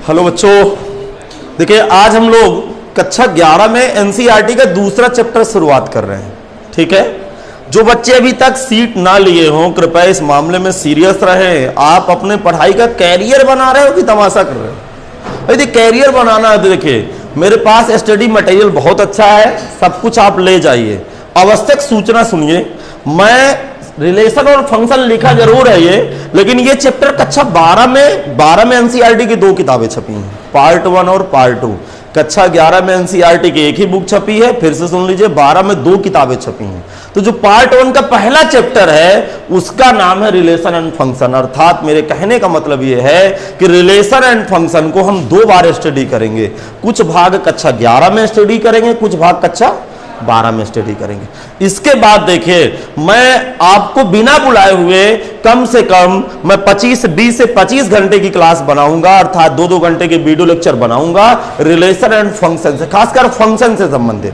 Hello बच्चों, देखिए आज हम लोग कक्षा 11 में एनसीईआरटी का दूसरा चैप्टर शुरुआत कर रहे हैं। ठीक है, जो बच्चे अभी तक सीट ना लिए हों कृपया इस मामले में सीरियस रहें। आप अपने पढ़ाई का कैरियर बना रहे हो कि तमाशा कर रहे हो? यदि कैरियर बनाना है तो देखिए मेरे पास स्टडी मटेरियल बहुत अच्छा है, सब कुछ आप ले जाइए। आवश्यक सूचना सुनिए, मैं रिलेशन और फंक्शन लिखा जरूर है ये, लेकिन ये चैप्टर कक्षा 12 में एनसीईआरटी की दो किताबें छपी हैं, पार्ट 1 और पार्ट 2। कक्षा 11 में एनसीईआरटी की एक ही बुक छपी है, फिर से सुन लीजिए 12 में दो किताबें छपी हैं। तो जो पार्ट 1 का पहला चैप्टर है उसका नाम है रिलेशन एंड फंक्शन, अर्थात मेरे कहने का मतलब यह है कि रिलेशन एंड फंक्शन को हम 2 बार स्टडी करेंगे। कुछ भाग कक्षा 11 में स्टडी करेंगे, कुछ भाग कक्षा 12 में स्टडी करेंगे। इसके बाद देखिए मैं आपको बिना बुलाए हुए कम से कम मैं 20 से 25 घंटे की क्लास बनाऊंगा, अर्थात 2-2 घंटे के वीडियो लेक्चर बनाऊंगा रिलेशन एंड फंक्शन से, खासकर फंक्शन से संबंधित।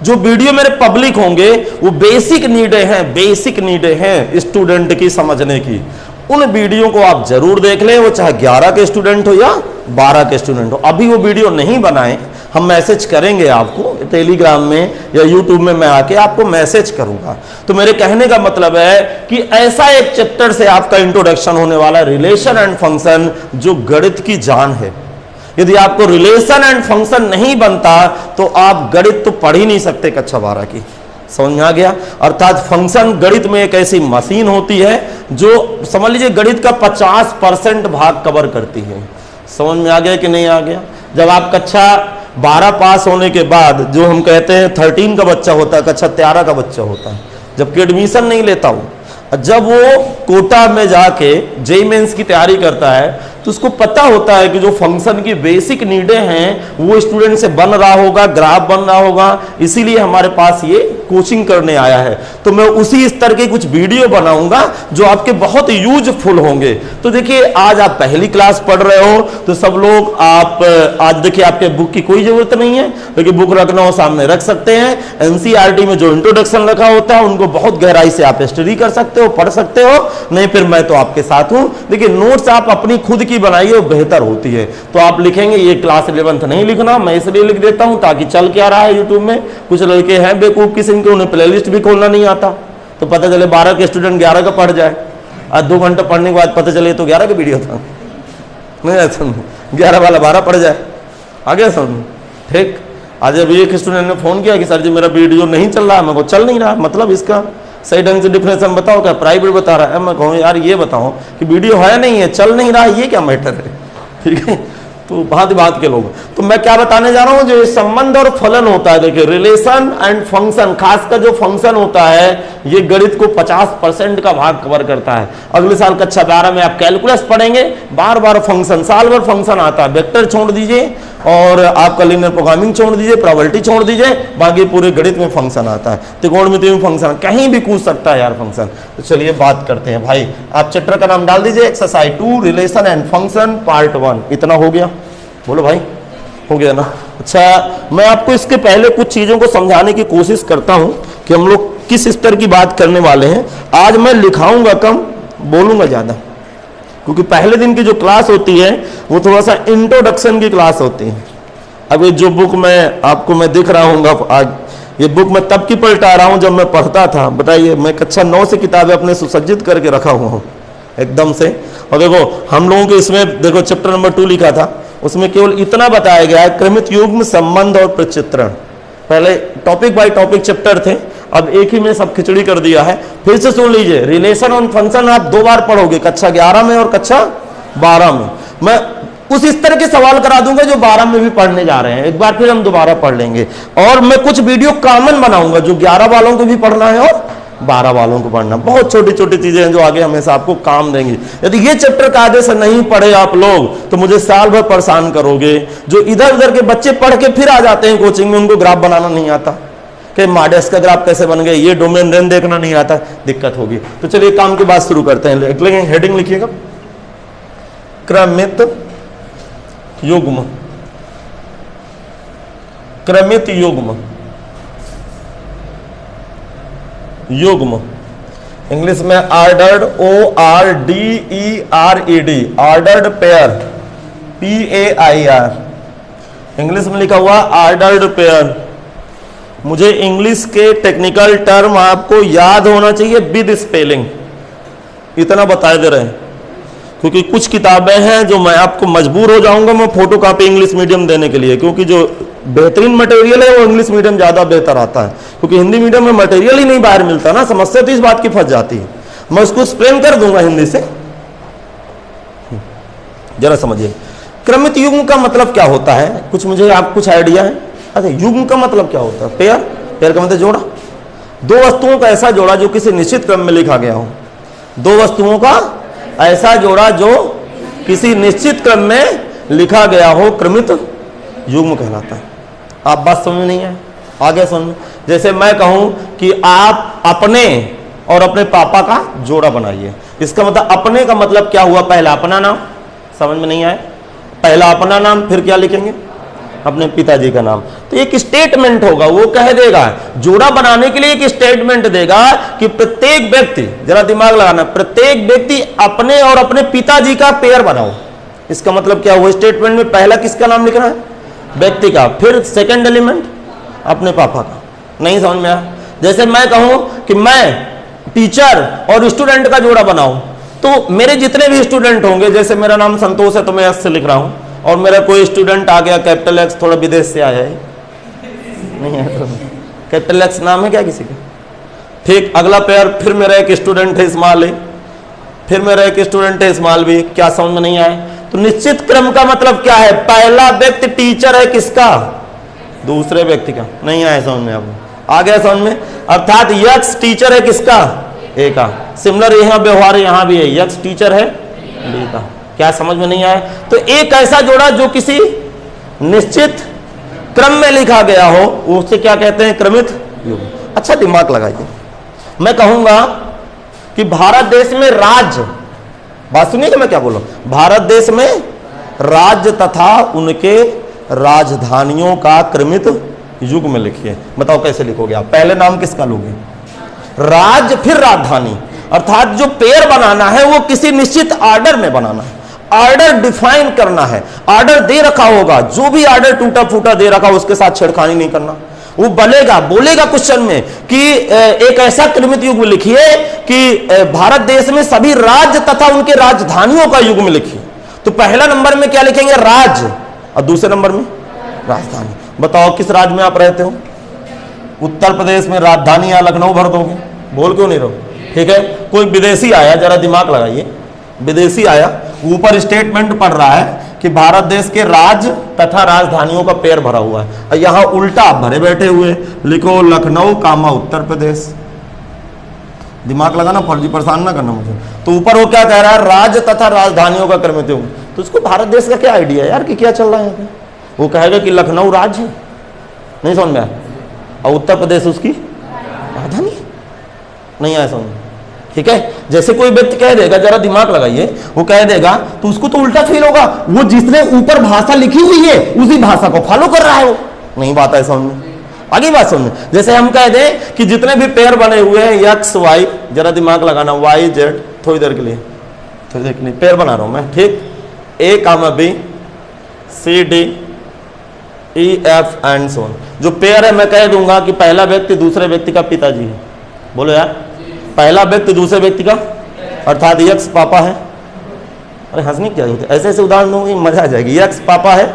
जो वीडियो मेरे पब्लिक होंगे वो बेसिक नीडें हैं स्टूडेंट की समझने की। उन वीडियो को आप जरूर देख लें, वो चाहे 11 के स्टूडेंट हो या 12 के स्टूडेंट हो। अभी वो वीडियो नहीं बनाए, हम मैसेज करेंगे आपको टेलीग्राम में या यूट्यूब में, मैं आके आपको मैसेज करूंगा। तो मेरे कहने का मतलब है कि ऐसा एक चैप्टर से आपका इंट्रोडक्शन होने वाला रिलेशन एंड फंक्शन, जो गणित की जान है। यदि आपको रिलेशन एंड फंक्शन नहीं बनता तो आप गणित तो पढ़ ही नहीं सकते कक्षा 12 की। समझ में आ गया? अर्थात फंक्शन गणित में एक ऐसी मशीन होती है जो समझ लीजिए गणित का 50% भाग कवर करती है। समझ में आ गया कि नहीं आ गया? जब आप कक्षा 12 पास होने के बाद, जो हम कहते हैं 13 का बच्चा होता है, कक्षा 13 का बच्चा होता है, जबकि एडमिशन नहीं लेता हूं, जब वो कोटा में जाके जेईई मेंस की तैयारी करता है तो उसको पता होता है कि जो फंक्शन की बेसिक नीडें हैं वो स्टूडेंट से बन रहा होगा, ग्राफ बन रहा होगा, इसीलिए हमारे पास ये कोचिंग करने आया है। तो मैं उसी स्तर के कुछ वीडियो बनाऊंगा जो आपके बहुत यूजफुल होंगे। तो देखिए आज आप पहली क्लास पढ़ रहे हो तो सब लोग आप आज देखिए आपके बुक की कोई जरूरत नहीं है, लेकिन बुक रखना हो सामने रख सकते हैं। एनसीईआरटी में जो इंट्रोडक्शन रखा होता है उनको बहुत गहराई से आप स्टडी कर सकते हो, पढ़ सकते हो। नहीं फिर मैं तो आपके साथ हूं। देखिए नोट्स आप अपनी खुद की बनाइए, वो बेहतर होती है। तो आप लिखेंगे ये क्लास 11th नहीं लिखना, मैं इसलिए लिख देता हूं ताकि चल क्या रहा है यूट्यूब में। कुछ लड़के हैं बेवकूफ किस्म के, उन्हें प्लेलिस्ट भी खोलना नहीं आता, तो पता चले 12 के स्टूडेंट 11 का पढ़ जाए, आज 2 घंटे पढ़ने के बाद पता चले तो 11 का वीडियो था, नहीं समझ 11 वाला 12 पढ़ जाए, आगे समझ। ठीक, आज अभी एक स्टूडेंट ने फोन किया कि सर जी मेरा वीडियो नहीं चल रहा है। मैं को चल नहीं रहा, मतलब इसका सही ढंग से डिफरेंस बताओ, क्या प्राइवेट बता रहा है? मैं कहूँ यार ये बताओ कि वीडियो है नहीं है, चल नहीं रहा है, ये क्या मैटर है? ठीक है, तो बात के लोग। तो मैं क्या बताने जा रहा हूं, जो संबंध और फलन होता है, देखिए रिलेशन एंड फंक्शन, खासकर जो फंक्शन होता है ये गणित को 50% का भाग कवर करता है। अगले साल कक्षा 12 में आप कैलकुलस पढ़ेंगे, बार फंक्शन, साल भर फंक्शन आता है। वेक्टर छोड़ दीजिए और आपका लीनियर प्रोग्रामिंग छोड़ दीजिए, प्रोबेबिलिटी छोड़ दीजिए, बाकी पूरे गणित में फंक्शन आता है। त्रिकोणमिति में फंक्शन कहीं भी कूद सकता है यार फंक्शन। तो चलिए बात करते हैं भाई, आप चैप्टर का नाम डाल दीजिए exercise 2 relation and function part 1। इतना हो गया? बोलो भाई, हो गया ना? अच्छा, मैं आपको इसके पहले कुछ चीजों को समझाने की कोशिश करता हूं कि हम लोग किस स्तर की बात करने वाले हैं। आज मैं लिखाऊंगा कम, बोलूंगा ज्यादा, क्योंकि पहले दिन की जो क्लास होती है वो थोड़ा सा इंट्रोडक्शन की क्लास होती है। अब ये जो बुक मैं दिख रहा हूँ आज, ये बुक मैं तब की पलटा रहा हूँ जब मैं पढ़ता था। बताइए, मैं कक्षा 9 से किताबें अपने सुसज्जित करके रखा हुआ हूँ एकदम से। और देखो हम लोगों के इसमें देखो चैप्टर नंबर 2 लिखा था, उसमें केवल इतना बताया गया है, क्रमित युग्म, संबंध और प्रचित्रण। पहले टॉपिक बाय टॉपिक चैप्टर थे, अब एक ही में सब खिचड़ी कर दिया है। फिर से सुन लीजिए, रिलेशन और फंक्शन आप 2 बार पढ़ोगे, कक्षा 11 में और कक्षा 12 में। मैं उस स्तर के सवाल करा दूंगा जो 12 में भी पढ़ने जा रहे हैं, एक बार फिर हम दोबारा पढ़ लेंगे। और मैं कुछ वीडियो कॉमन बनाऊंगा जो 11 वालों को भी पढ़ना है और 12 वालों को पढ़ना। बहुत छोटी छोटी चीजें हैं जो आगे हमेशा आपको काम देंगी। यदि ये चैप्टर कायदे से नहीं पढ़े आप लोग तो मुझे साल भर परेशान करोगे। जो इधर उधर के बच्चे पढ़ के फिर आ जाते हैं कोचिंग में, उनको ग्राफ बनाना नहीं आता कि मॉडेल्स का ग्राफ कैसे बन गए, ये डोमेन रेंज देखना नहीं आता, दिक्कत होगी। तो चलिए काम की बात शुरू करते हैं। हेडिंग लिखिएगा, क्रमित युग्म, क्रमित युग्म, युग्म इंग्लिश में ordered, ORDERED, ordered pair, PAIR, English में लिखा हुआ ऑर्डर्ड पेयर। मुझे इंग्लिश के टेक्निकल टर्म आपको याद होना चाहिए विद स्पेलिंग, इतना बता दे रहे हैं, क्योंकि कुछ किताबें हैं जो मैं आपको मजबूर हो जाऊंगा मैं फोटो कॉपी इंग्लिश मीडियम देने के लिए, क्योंकि जो बेहतरीन मटेरियल है वो इंग्लिश मीडियम ज्यादा बेहतर आता है, क्योंकि हिंदी मीडियम में मटेरियल ही नहीं बाहर मिलता ना। समस्या तो इस बात की फंस जाती है। मैं उसको एक्सप्लेन कर दूंगा हिंदी से, जरा समझिए। क्रमित युग्म का मतलब क्या होता है, कुछ मुझे आप कुछ आइडिया है? अच्छा, युग्म का मतलब क्या होता है? पेयर, पेयर का मतलब जोड़ा। दो वस्तुओं का ऐसा जोड़ा जो किसी निश्चित क्रम में लिखा गया हो। दो वस्तुओं का ऐसा जोड़ा जो किसी निश्चित क्रम में लिखा गया हो क्रमित युग्म कहलाता है। आप बात समझ नहीं है? आगे सुन। जैसे मैं कहूं कि आप अपने और अपने पापा का जोड़ा बनाइए, इसका मतलब अपने का मतलब क्या हुआ? पहला अपना नाम, समझ में नहीं आया? पहला अपना नाम, फिर क्या लिखेंगे? अपने पिताजी का नाम। तो एक स्टेटमेंट होगा, वो कह देगा, जोड़ा बनाने के लिए एक स्टेटमेंट देगा कि प्रत्येक व्यक्ति, जरा दिमाग लगाना, प्रत्येक व्यक्ति अपने और अपने पिताजी का पेयर बनाओ। इसका मतलब क्या हुआ? स्टेटमेंट में पहला किसका नाम लिखना है? व्यक्ति का, फिर सेकंड एलिमेंट अपने पापा का। नहीं समझ में आया? जैसे मैं कहूं कि मैं टीचर और स्टूडेंट का जोड़ा बनाऊं, तो मेरे जितने भी स्टूडेंट होंगे, जैसे मेरा नाम संतोष है तो मैं एस से लिख रहा हूं, और मेरा कोई स्टूडेंट आ गया कैपिटल एक्स, थोड़ा विदेश से आया है, नहीं है तो कैपिटल एक्स नाम है क्या किसी का? ठीक, अगला पेयर फिर मेरा एक स्टूडेंट है स्मॉल ए, फिर मेरा एक स्टूडेंट है स्मॉल बी। क्या समझ में नहीं आया? तो निश्चित क्रम का मतलब क्या है? पहला व्यक्ति टीचर है किसका? दूसरे व्यक्ति का। नहीं आया समझ में? आपको आ गया समझ में? अर्थात यक्स टीचर है किसका? ए का। सिमिलर यहां व्यवहार यहां भी है, यक्स टीचर है बी का। क्या समझ में नहीं आया? तो एक ऐसा जोड़ा जो किसी निश्चित क्रम में लिखा गया हो, उसे क्या कहते हैं? क्रमित युग्म। अच्छा, दिमाग लगाइए। मैं कहूंगा कि भारत देश में राज्य, बात सुनिएगा मैं क्या बोल रहा हूं, भारत देश में राज्य तथा उनके राजधानियों का क्रमित युग्म लिखिए। बताओ कैसे लिखोगे आप? पहले नाम किसका लोगे? राज्य, फिर राजधानी। अर्थात जो पेयर बनाना है वो किसी निश्चित ऑर्डर में बनाना है, ऑर्डर डिफाइन करना है, ऑर्डर दे रखा होगा। जो भी ऑर्डर टूटा फूटा दे रखा उसके साथ छेड़खानी नहीं करना। वो बोलेगा क्वेश्चन में कि एक ऐसा क्रमित युग्म लिखिए कि भारत देश में सभी राज्य तथा उनके राजधानियों का युग्म लिखिए। तो पहला नंबर में क्या लिखेंगे? राज्य, और दूसरे नंबर में राजधानी। बताओ किस राज्य में आप रहते हो? उत्तर प्रदेश में राजधानी या लखनऊ भर दोगे? बोल क्यों नहीं रहो? ठीक है, कोई विदेशी आया, जरा दिमाग लगाइए, विदेशी आया, ऊपर स्टेटमेंट पढ़ रहा है कि भारत देश के राज्य तथा राजधानियों का पेयर भरा हुआ है, और यहां उल्टा आप भरे बैठे हुए लिखो लखनऊ कामा उत्तर प्रदेश। दिमाग लगाना, फर्जी परेशान ना करना मुझे। तो ऊपर वो क्या कह रहा है? राज्य तथा राजधानियों का क्रमित युग्म। तो उसको भारत देश का क्या आइडिया है यार कि क्या चल रहा है यहाँ पे? वो कहेगा कि लखनऊ राज्य है, नहीं समझ में आया, और उत्तर प्रदेश उसकी राजधानी है। नहीं आया समझ? ठीक है, जैसे कोई व्यक्ति कह देगा, जरा दिमाग लगाइए, वो कह देगा तो उसको तो उल्टा फील होगा, वो जिसने ऊपर भाषा लिखी हुई है उसी भाषा को फॉलो कर रहा है। वो नहीं बात है समझ में? आगे बात समझ में? जैसे हम कह दें कि जितने भी पेयर बने हुए हैं एक्स वाई, जरा दिमाग लगाना, वाई जेड, थोड़ी देर के लिए पेयर बना रहा हूं मैं, ठीक, A comma B, C D, E F and so on. जो पेयर है मैं कह दूंगा कि पहला व्यक्ति दूसरे व्यक्ति का पिताजी है। बोलो यार, पहला व्यक्ति दूसरे व्यक्ति का, अर्थात यक्स पापा है। अरे हंसने क्या होते, ऐसे ऐसे उदाहरण दूंगी मजा आ जाएगी। यक्स पापा है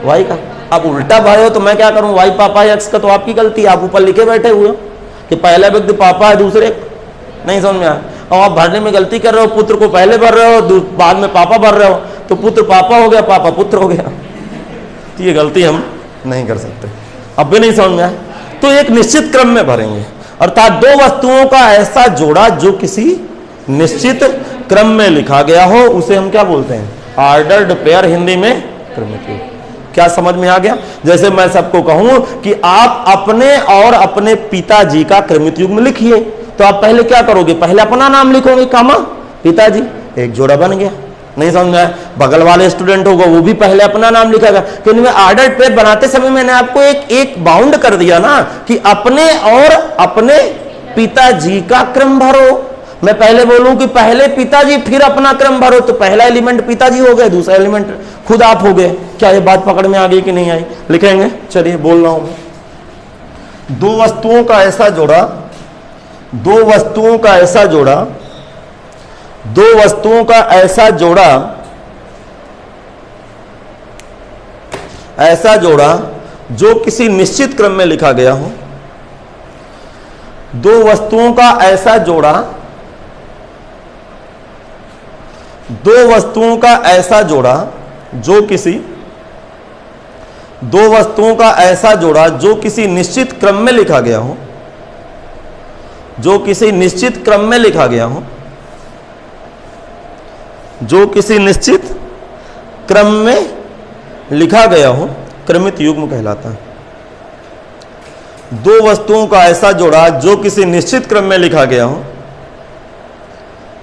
वाई का। आप उल्टा भाई हो तो मैं क्या करूं? वाई पापा है यक्स का, तो आपकी गलती है, आप ऊपर लिखे बैठे हुए हो कि पहला व्यक्ति पापा है, दूसरे नहीं समझ में आया। और आप भरने में गलती कर रहे हो, पुत्र को पहले भर रहे हो, बाद में पापा भर रहे हो, तो पुत्र पापा हो गया, पापा पुत्र हो गया। तो ये गलती हम नहीं कर सकते। अब भी नहीं समझ में आया? तो एक निश्चित क्रम में भरेंगे, अर्थात दो वस्तुओं का ऐसा जोड़ा जो किसी निश्चित क्रम में लिखा गया हो, उसे हम क्या बोलते हैं? ऑर्डर्ड पेयर, हिंदी में क्रमित युग्म। क्या समझ में आ गया? जैसे मैं सबको कहूं कि आप अपने और अपने पिताजी का क्रमित युग्म लिखिए, तो आप पहले क्या करोगे? पहले अपना नाम लिखोगे कामा पिताजी, एक जोड़ा बन गया। नहीं समझ में आया? बगल वाले स्टूडेंट होगा वो भी पहले अपना नाम लिखेगा। तो इनमें ऑर्डर पेयर बनाते समय मैंने आपको एक बाउंड कर दिया ना कि अपने और अपने पिताजी का क्रम भरो। मैं पहले बोलूं कि पहले पिताजी फिर अपना क्रम भरो, तो पहला एलिमेंट पिताजी हो गया, दूसरा एलिमेंट खुद आप हो गए। क्या ये बात पकड़ में आ गई कि नहीं आई? लिखेंगे, चलिए बोल रहा हूं मैं। दो वस्तुओं का ऐसा जोड़ा, दो वस्तुओं का ऐसा जोड़ा, दो वस्तुओं का ऐसा जोड़ा, ऐसा जोड़ा जो किसी निश्चित क्रम में लिखा गया हो। दो वस्तुओं का ऐसा जोड़ा, दो वस्तुओं का ऐसा जोड़ा जो किसी, दो वस्तुओं का ऐसा जोड़ा जो किसी निश्चित क्रम में लिखा गया हो, जो किसी निश्चित क्रम में लिखा गया हो, जो किसी निश्चित क्रम में लिखा गया हो, क्रमित युग्म कहलाता है। दो वस्तुओं का ऐसा जोड़ा जो किसी निश्चित क्रम में लिखा गया हो,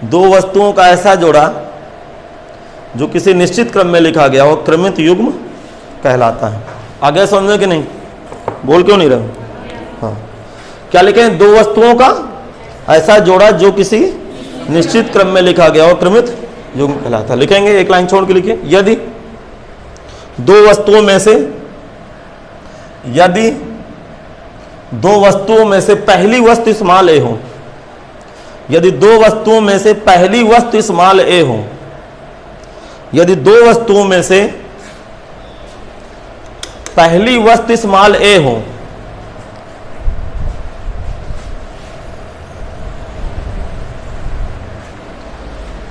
दो वस्तुओं का ऐसा जोड़ा जो किसी निश्चित क्रम में लिखा गया हो, क्रमित युग्म कहलाता है। आगे समझे कि नहीं? बोल क्यों नहीं रहे? हाँ, क्या लिखें? दो वस्तुओं का ऐसा जोड़ा जो किसी निश्चित क्रम में लिखा गया हो, क्रमित युग्म कहलाता है। लिखेंगे, एक लाइन छोड़ के लिखिए। यदि दो वस्तुओं में से, यदि दो वस्तुओं में से पहली वस्तु स्मॉल ए हो, यदि दो वस्तुओं में से पहली वस्तु स्मॉल ए हो, यदि दो वस्तुओं में से पहली वस्तु स्मॉल ए हो,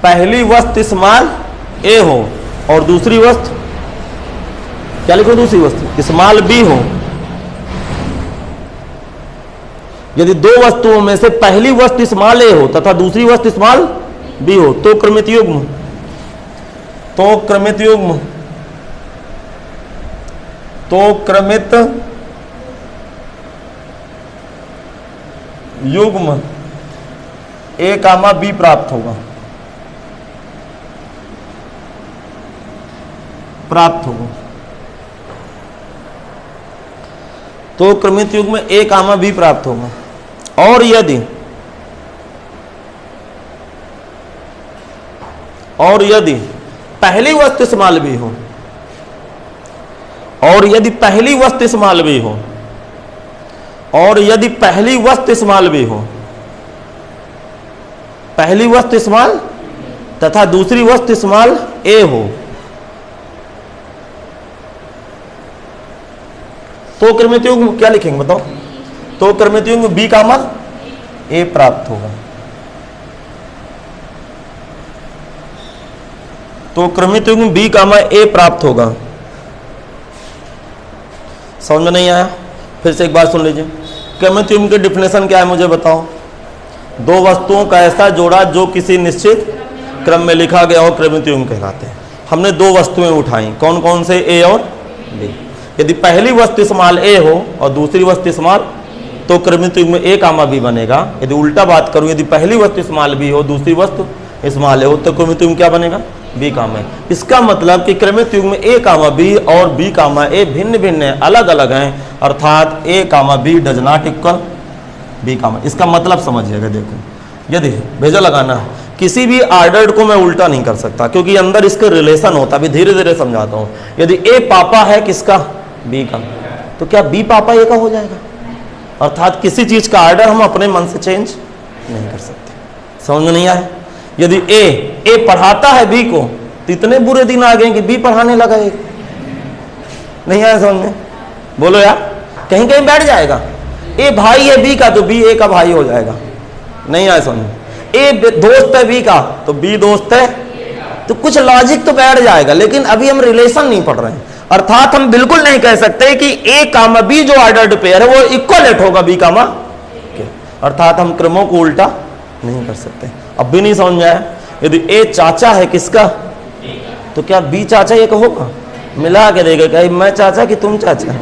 पहली वस्तु स्मॉल ए हो और दूसरी वस्तु, क्या लिखो? दूसरी वस्तु स्मॉल बी हो। यदि दो वस्तुओं में से पहली वस्तु स्मॉल ए हो तथा दूसरी वस्तु स्मॉल बी हो तो क्रमित युग्म, तो क्रमित युग्म, तो क्रमित युग्म ए कामा बी प्राप्त होगा, प्राप्त होगा। तो क्रमित युग्म ए कामा बी प्राप्त होगा। और यदि, और यदि पहली वस्तु स्मॉल बी हो, और यदि पहली वस्तु स्मॉल बी हो, और यदि पहली वस्तु स्मॉल बी हो, पहली वस्तु स्मॉल तथा दूसरी वस्तु स्मॉल ए हो, तो क्रमित युग्म क्या लिखेंगे बताओ? तो क्रमित युग्म बी कामा ए प्राप्त होगा। तो क्रमित युग्म बी कामा ए प्राप्त होगा। समझ में नहीं आया? फिर से एक बार सुन लीजिए। क्रमित युग्म की डिफिनेशन क्या है मुझे बताओ? दो वस्तुओं का ऐसा जोड़ा जो किसी निश्चित क्रम में लिखा गया हो, क्रमित युग्म कहलाते हैं। हमने दो वस्तुएं उठाई, कौन कौन से? ए और बी। यदि पहली वस्तु स्मॉल ए हो और दूसरी वस्तु स्मॉल, तो क्रमित युग्म ए कामा बी बनेगा। यदि उल्टा बात करूं, यदि पहली वस्तु स्मॉल बी हो, दूसरी वस्तु स्मॉल ए हो, तो क्रमित युग्म क्या बनेगा? बी कामा ए। इसका मतलब कि क्रमित युग्म ए कामा बी और बी कामा ए भिन्न भिन्न है, अलग अलग हैं, अर्थात A comma B does not equal B comma. इसका मतलब समझिएगा। देखो, यदि भेजा लगाना है, किसी भी ऑर्डर्ड को मैं उल्टा नहीं कर सकता क्योंकि अंदर इसके रिलेशन होता है। अभी धीरे धीरे समझाता हूं। यदि ए पापा है किसका? बी का, तो क्या बी पापा ए का हो जाएगा? अर्थात किसी चीज का ऑर्डर हम अपने मन से चेंज नहीं कर सकते। समझ में नहीं आया? यदि ए पढ़ाता है बी को, तो इतने बुरे दिन आ गए कि बी पढ़ाने लगा ए। नहीं आया समझ में? बोलो यार, कहीं कहीं बैठ जाएगा। ए भाई है बी का, तो बी ए का भाई हो जाएगा। नहीं आया समझ में? ए दोस्त है बी का, तो बी दोस्त है, तो कुछ लॉजिक तो बैठ जाएगा। लेकिन अभी हम रिलेशन नहीं पढ़ रहे हैं। अर्थात हम बिल्कुल नहीं कह सकते कि ए कामा बी जो ऑर्डर्ड पेयर है वो इक्वलेट होगा बी कामा के। अर्थात हम क्रमों को उल्टा नहीं कर सकते। अब भी नहीं समझ में आया? यदि ए चाचा है किसका, तो क्या बी चाचा ये होगा? मिला के देगा, कहीं मैं चाचा कि तुम चाचा?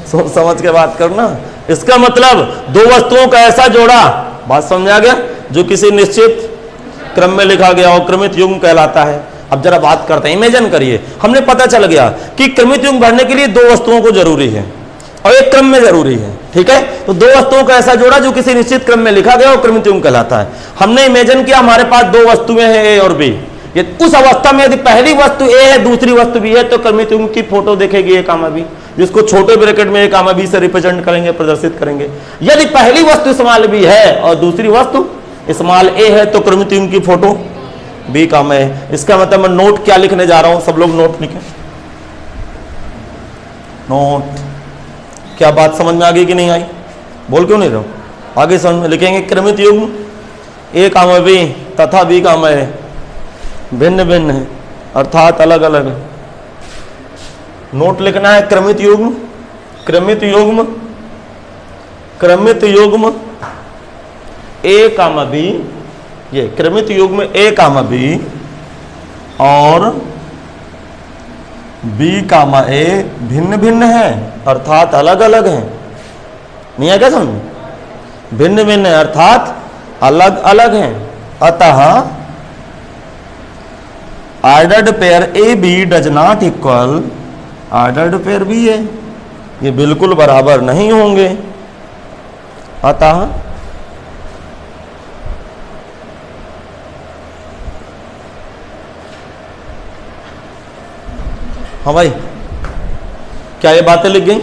सोच समझ के बात करना। इसका मतलब दो वस्तुओं का ऐसा जोड़ा, बात समझ आ गया, जो किसी निश्चित क्रम में लिखा गया हो, क्रमित युग्म कहलाता है। अब जरा बात करते हैं। इमेजिन करिए, हमने पता चल गया कि क्रमित युग्म भरने के लिए दो वस्तुओं को जरूरी है और एक क्रम में जरूरी है। ठीक है, तो दो वस्तुओं का ऐसा जोड़ा जो किसी निश्चित क्रम में लिखा गया और क्रमित युग्म कहलाता है। हमने इमेजिन किया हमारे पास दो वस्तुएं हैं ए और बी। ये उस अवस्था में यदि पहली वस्तु ए है दूसरी वस्तु बी है तो क्रमित युग्म की फोटो देखेगी ए कामा बी, जिसको छोटे ब्रैकेट में ए कामा बी से रिप्रेजेंट करेंगे, प्रदर्शित करेंगे। यदि पहली वस्तु स्मॉल बी है और दूसरी वस्तु स्मॉल ए है तो क्रमित युग्म की फोटो बी कामा है। इसका मतलब मैं नोट क्या लिखने जा रहा हूं, सब लोग नोट लिखें। नोट, क्या बात समझ में आ गई कि नहीं आई? बोल क्यों नहीं रहो, आगे समझ में लिखेंगे। क्रमित युग्म ए कामा बी तथा बी कामा ए भिन्न भिन्न है अर्थात अलग अलग है। नोट लिखना है क्रमित युग्म, क्रमित युग्म, क्रमित युग्म ए कामा बी, ये क्रमित युग्म ए कामा बी और बी कामा ए भिन्न भिन्न है अर्थात अलग अलग है। नहीं है क्या समझ? भिन्न भिन्न है अर्थात अलग अलग है। अतः ordered pair A B does not equal ordered pair B है, ये बिल्कुल बराबर नहीं होंगे। अतः हाँ भाई, क्या ये बातें लिख गई?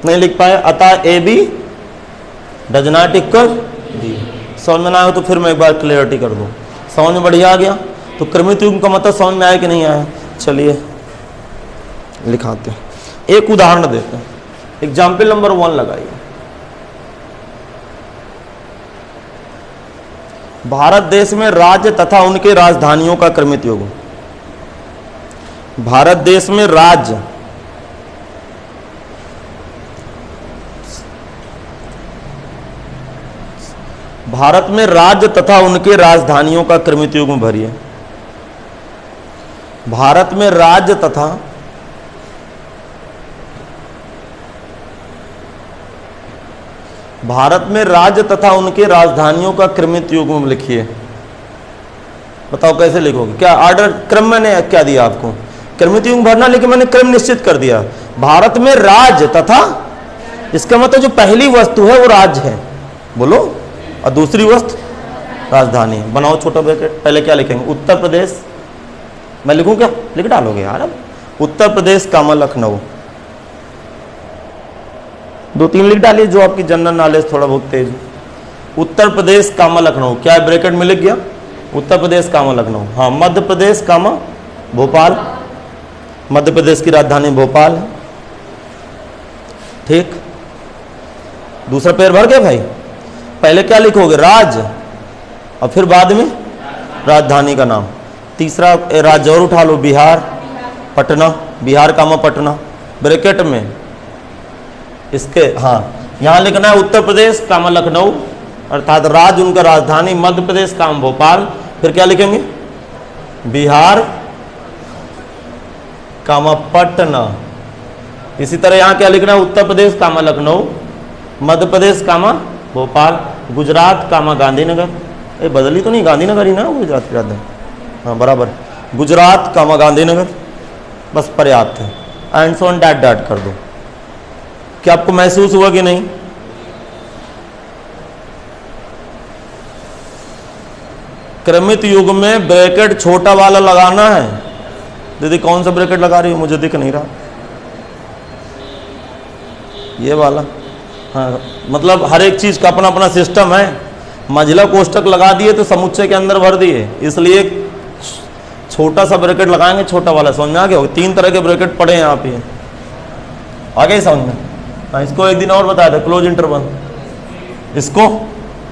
नहीं लिख पाए। अतः A B does not equal B. समझ में ना आए तो फिर मैं एक बार क्लियरिटी कर दूं। समझ में बढ़िया आ गया? तो क्रमित युग्म का मतलब समझ में आया कि नहीं आया? चलिए लिखाते हैं, एक उदाहरण देते हैं। एग्जाम्पल नंबर 1 लगाइए। भारत देश में राज्य तथा उनके राजधानियों का क्रमित युग्म। भारत देश में राज्य भारत में राज्य तथा उनके राजधानियों का क्रमित युग्म भरिए। भारत में राज्य तथा भारत में राज्य तथा उनके राजधानियों का क्रमित युग्म लिखिए। बताओ कैसे लिखोगे? क्या ऑर्डर क्रम मैंने क्या दिया आपको? क्रमित युग्म भरना, लेकिन मैंने क्रम निश्चित कर दिया। भारत में राज्य तथा, इसका मतलब जो पहली वस्तु है वो राज्य है, बोलो, और दूसरी वस्तु राजधानी। बनाओ छोटा ब्रैकेट। पहले क्या लिखेंगे? उत्तर प्रदेश। मैं लिखूं क्या? लिख डालोगे यार अब। उत्तर प्रदेश कामा लखनऊ। 2-3 लिख डालिए जो आपकी जनरल नॉलेज थोड़ा बहुत तेज। उत्तर प्रदेश कामा लखनऊ, क्या है ब्रैकेट में लिख गया? उत्तर प्रदेश कामा लखनऊ। हाँ, मध्य प्रदेश कामा भोपाल, मध्य प्रदेश की राजधानी भोपाल है। ठीक, दूसरा पेयर भर गया भाई। पहले क्या लिखोगे? राज्य, और फिर बाद में राजधानी का नाम। तीसरा राज्य और उठा लो, बिहार, पटना, बिहार कामा पटना, ब्रैकेट में इसके। हाँ, यहां लिखना है उत्तर प्रदेश कामा लखनऊ, अर्थात राज्य उनका राजधानी, मध्य प्रदेश कामा भोपाल। फिर क्या लिखेंगे? बिहार कामा पटना। इसी तरह यहां क्या लिखना है? उत्तर प्रदेश कामा लखनऊ, मध्य प्रदेश कामा भोपाल, गुजरात कामा गांधीनगर। ये बदली तो नहीं, गांधीनगर ही ना गुजरात की राजधानी। हाँ बराबर, गुजरात कामा गांधीनगर। बस पर्याप्त है। And so on that that कर दो। क्या आपको महसूस हुआ कि नहीं? क्रमित युग्म में ब्रैकेट छोटा वाला लगाना है। दीदी कौन सा ब्रैकेट लगा रही हो? मुझे दिख नहीं रहा। ये वाला। हाँ, मतलब हर एक चीज का अपना अपना सिस्टम है। मंझला कोष्टक लगा दिए तो समुच्चय के अंदर भर दिए, इसलिए छोटा सा ब्रैकेट लगाएंगे, छोटा वाला। समझ में आ गया? 3 तरह के ब्रैकेट पड़े हैं यहाँ पे, आ गए समझ में? हाँ, इसको एक दिन और बताया था, क्लोज इंटरवल, इसको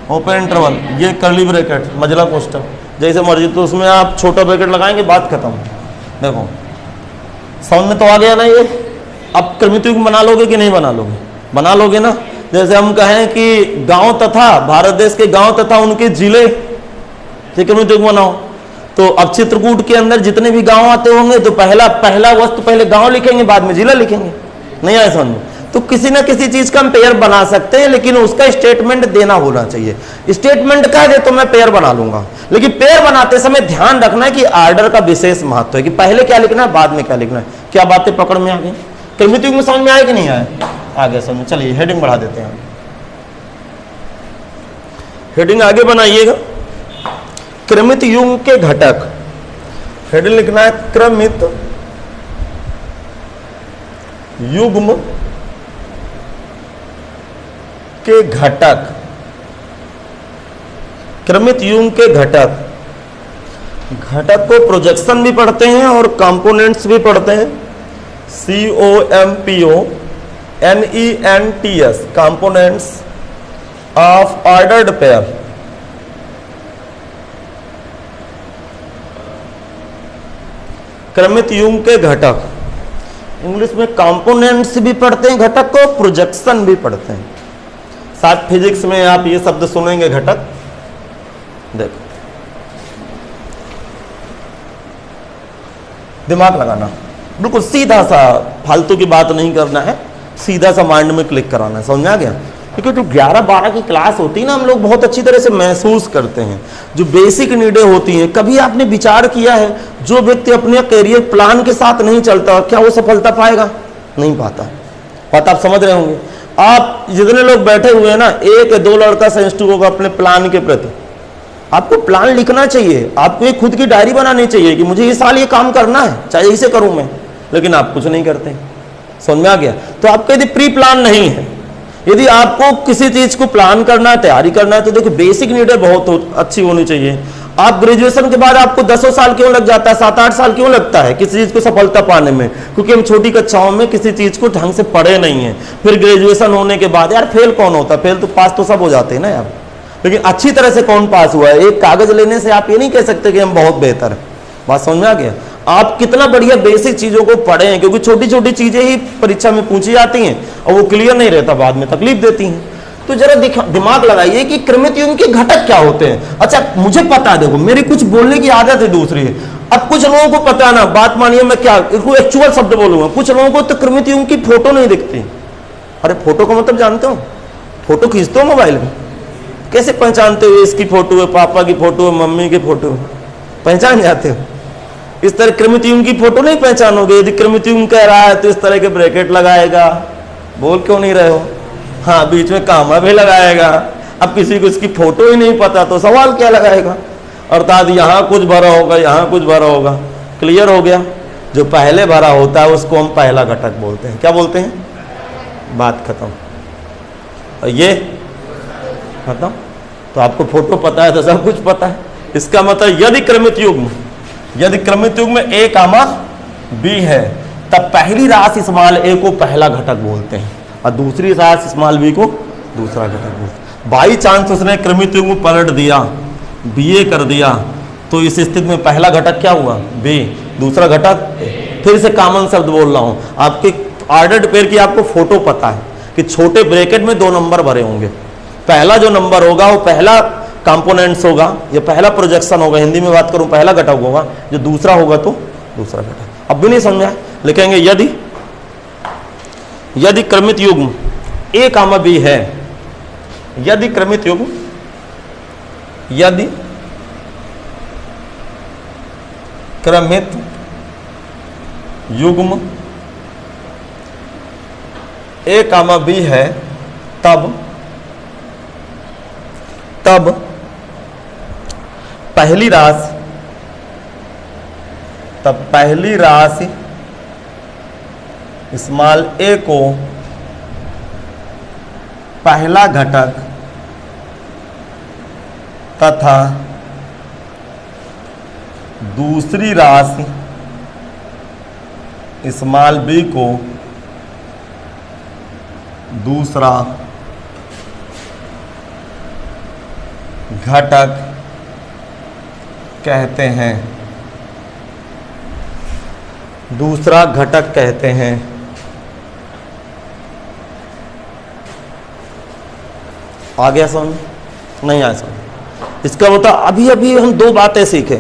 ओपन इंटरवल, ये करली ब्रैकेट, मंझला कोष्टक, जैसे मर्जी। तो उसमें आप छोटा ब्रैकेट लगाएंगे, बात खत्म। देखो समझ में तो आ गया ना ये? अब क्रमित युग्म बना लोगे कि नहीं बना लोगे? बना लोगे ना। जैसे हम कहें कि गांव तथा, भारत देश के गांव तथा उनके जिले, क्रमित युग्म बनाओ। तो अब चित्रकूट के अंदर जितने भी गांव आते होंगे तो पहला वस्तु पहले गांव लिखेंगे, बाद में जिला लिखेंगे। नहीं आए समझ में? तो किसी ना किसी चीज का हम पेयर बना सकते हैं, लेकिन उसका स्टेटमेंट देना होना चाहिए। स्टेटमेंट कह दे तो मैं पेयर बना लूंगा, लेकिन पेयर बनाते समय ध्यान रखना है कि ऑर्डर का विशेष महत्व है, कि पहले क्या लिखना है, बाद में क्या लिखना है। क्या बातें पकड़ में आ गई? क्रमित युग्म में समझ में आया कि नहीं आया? आ गया समझ में। चलिए हेडिंग बढ़ा देते हैं। हेडिंग आगे बनाइएगा। क्रमित युग्म के घटक, हेडिंग लिखना है क्रमित युग्म के घटक, क्रमित युग्म के घटक। घटक को प्रोजेक्शन भी पढ़ते हैं और कंपोनेंट्स भी पढ़ते हैं, COMPONENTS, components of ordered pair. क्रमित युग्म के घटक, इंग्लिश में कंपोनेंट्स भी पढ़ते हैं घटक को, प्रोजेक्शन भी पढ़ते हैं। साथ फिजिक्स में आप ये शब्द सुनेंगे घटक। देखो दिमाग लगाना, बिल्कुल सीधा सा, फालतू की बात नहीं करना है, सीधा सा माइंड में क्लिक कराना है। समझ आ गया? क्योंकि जो 11-12 की क्लास होती है ना, हम लोग बहुत अच्छी तरह से महसूस करते हैं जो बेसिक नीडें होती हैं। कभी आपने विचार किया है जो व्यक्ति अपने करियर प्लान के साथ नहीं चलता, क्या वो सफलता पाएगा? नहीं पाता। बात आप समझ रहे होंगे। आप जितने लोग बैठे हुए हैं ना, 1 या 2 लड़का सेंसिटिव होगा अपने प्लान के प्रति। आपको प्लान लिखना चाहिए, आपको एक खुद की डायरी बनानी चाहिए कि मुझे इस साल ये काम करना है, चाहे इसे करूं मैं, लेकिन आप कुछ नहीं करते। समझ में आ गया? तो आपका यदि प्री प्लान नहीं है, यदि आपको किसी चीज को प्लान करना है, तैयारी करना है, तो देखो बेसिक नीडें बहुत अच्छी होनी चाहिए। आप ग्रेजुएशन के बाद आपको 10 साल क्यों लग जाता है, 7-8 साल क्यों लगता है किसी चीज को सफलता पाने में? क्योंकि हम छोटी कक्षाओं में किसी चीज को ढंग से पढ़े नहीं है। फिर ग्रेजुएशन होने के बाद यार फेल कौन होता है? फेल तो पास तो सब हो जाते हैं ना यार, लेकिन अच्छी तरह से कौन पास हुआ है? एक कागज लेने से आप ये नहीं कह सकते कि हम बहुत बेहतर है। बात समझ में आ गया? आप कितना बढ़िया बेसिक चीजों को पढ़े हैं, क्योंकि छोटी छोटी चीजें ही परीक्षा में पूछी जाती हैं और वो क्लियर नहीं रहता, बाद में तकलीफ देती हैं। तो जरा दिमाग लगाइए कि क्रमित युग्म के घटक क्या होते हैं। अच्छा मुझे पता है, देखो मेरी कुछ बोलने की आदत है दूसरी है। अब कुछ लोगों को पता ना, बात मानिए मैं क्या एक्चुअल शब्द बोलूंगा, कुछ लोगों को तो क्रमित युग्म की फोटो नहीं दिखती। अरे फोटो का मतलब जानते हो? फोटो खींचते हो मोबाइल में, कैसे पहचानते हो इसकी फोटो है, पापा की फोटो है, मम्मी की फोटो है, पहचान जाते हो। इस तरह क्रमित युग्म की फोटो नहीं पहचानोगे। यदि क्रमित युग्म कह रहा है तो इस तरह के ब्रैकेट लगाएगा, बोल क्यों नहीं रहे हो? हाँ, बीच में कामा भी लगाएगा। अब किसी को इसकी फोटो ही नहीं पता तो सवाल क्या लगाएगा? अर्थात यहाँ कुछ भरा होगा, यहाँ कुछ भरा होगा। क्लियर हो गया? जो पहले भरा होता है उसको हम पहला घटक बोलते हैं। क्या बोलते हैं? बात खत्म। और ये खत्म। तो आपको फोटो पता है तो सब कुछ पता है। इसका मतलब यदि क्रमित युग्म में A, B है, तब पहली राशि स्मॉल a को पहला घटक बोलते हैं और दूसरी राशि स्मॉल b को दूसरा घटक बोलते हैं। बाई चांस उसने क्रमित युग्म पलट दिया, BA कर दिया, तो इस स्थिति में पहला घटक क्या हुआ? B, दूसरा घटक A। फिर से कॉमन शब्द बोल रहा हूं, आपके ऑर्डर्ड पेयर की आपको फोटो पता है कि छोटे ब्रैकेट में 2 नंबर भरे होंगे। पहला जो नंबर होगा वो पहला कंपोनेंट्स होगा, ये पहला प्रोजेक्शन होगा, हिंदी में बात करूं पहला घटक होगा, जो दूसरा होगा तो दूसरा घटक। अब भी नहीं समझा? लिखेंगे यदि क्रमित युग्म A, B है, यदि क्रमित युग्म A, B है, तब पहली राशि स्मॉल a को पहला घटक तथा दूसरी राशि स्मॉल b को दूसरा घटक कहते हैं। दूसरा घटक कहते हैं। आ गया समझ? नहीं आया समझ? इसका मतलब अभी हम 2 बातें सीखे।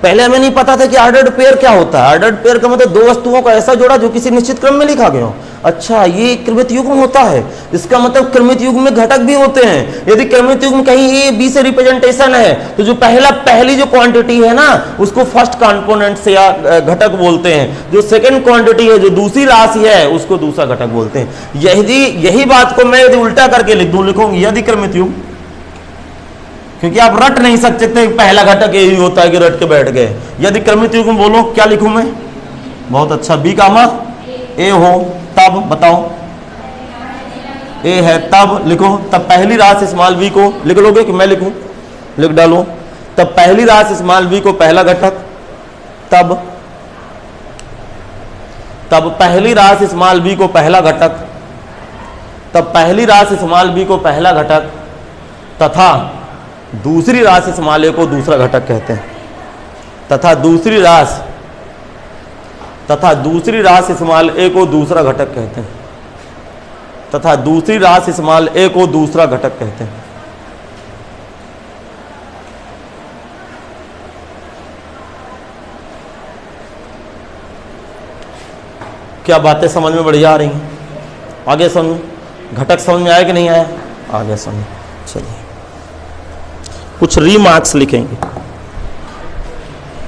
पहले हमें नहीं पता था कि ऑर्डर्ड पेयर क्या होता है। ऑर्डर्ड पेयर का मतलब 2 वस्तुओं का ऐसा जोड़ा जो किसी निश्चित क्रम में लिखा गया हो। अच्छा, ये क्रमित युग्म होता है। इसका मतलब क्रमित युग्म में घटक भी होते हैं। यदि क्रमित युग्म कहीं A, B से रिप्रेजेंटेशन है तो जो पहली जो क्वांटिटी है ना उसको फर्स्ट कंपोनेंट से या घटक बोलते हैं। जो सेकंड क्वांटिटी है, जो दूसरी राशि है, उसको दूसरा घटक बोलते हैं। यही बात को मैं यदि उल्टा करके लिख दूं, लिखूंगी यदि क्रमित युग्म क्योंकि आप रट नहीं सकते थे पहला घटक यही होता है कि रट के बैठ गए। यदि क्रमित युग्म बोलो क्या लिखूं मैं? बहुत अच्छा, बी कामा ए हो तब बताओ, ए है तब लिखो। तब पहली राशि स्मॉल बी को लिख लोगे कि मैं लिखूं? लिख डालो। तब पहली राशि स्मॉल बी को पहला घटक, तब पहली राशि स्मॉल बी को पहला घटक, तब पहली राशि स्मॉल बी को पहला घटक तथा दूसरी राशि स्मॉल ए को दूसरा घटक कहते हैं, तथा दूसरी राशि स्मॉल ए को दूसरा घटक कहते हैं, तथा दूसरी राशि स्मॉल ए को दूसरा घटक कहते हैं। क्या बातें समझ में बढ़िया आ रही हैं? आगे समझ, घटक समझ में आया कि नहीं आया? आगे समझ। चलिए कुछ रीमार्क्स लिखेंगे।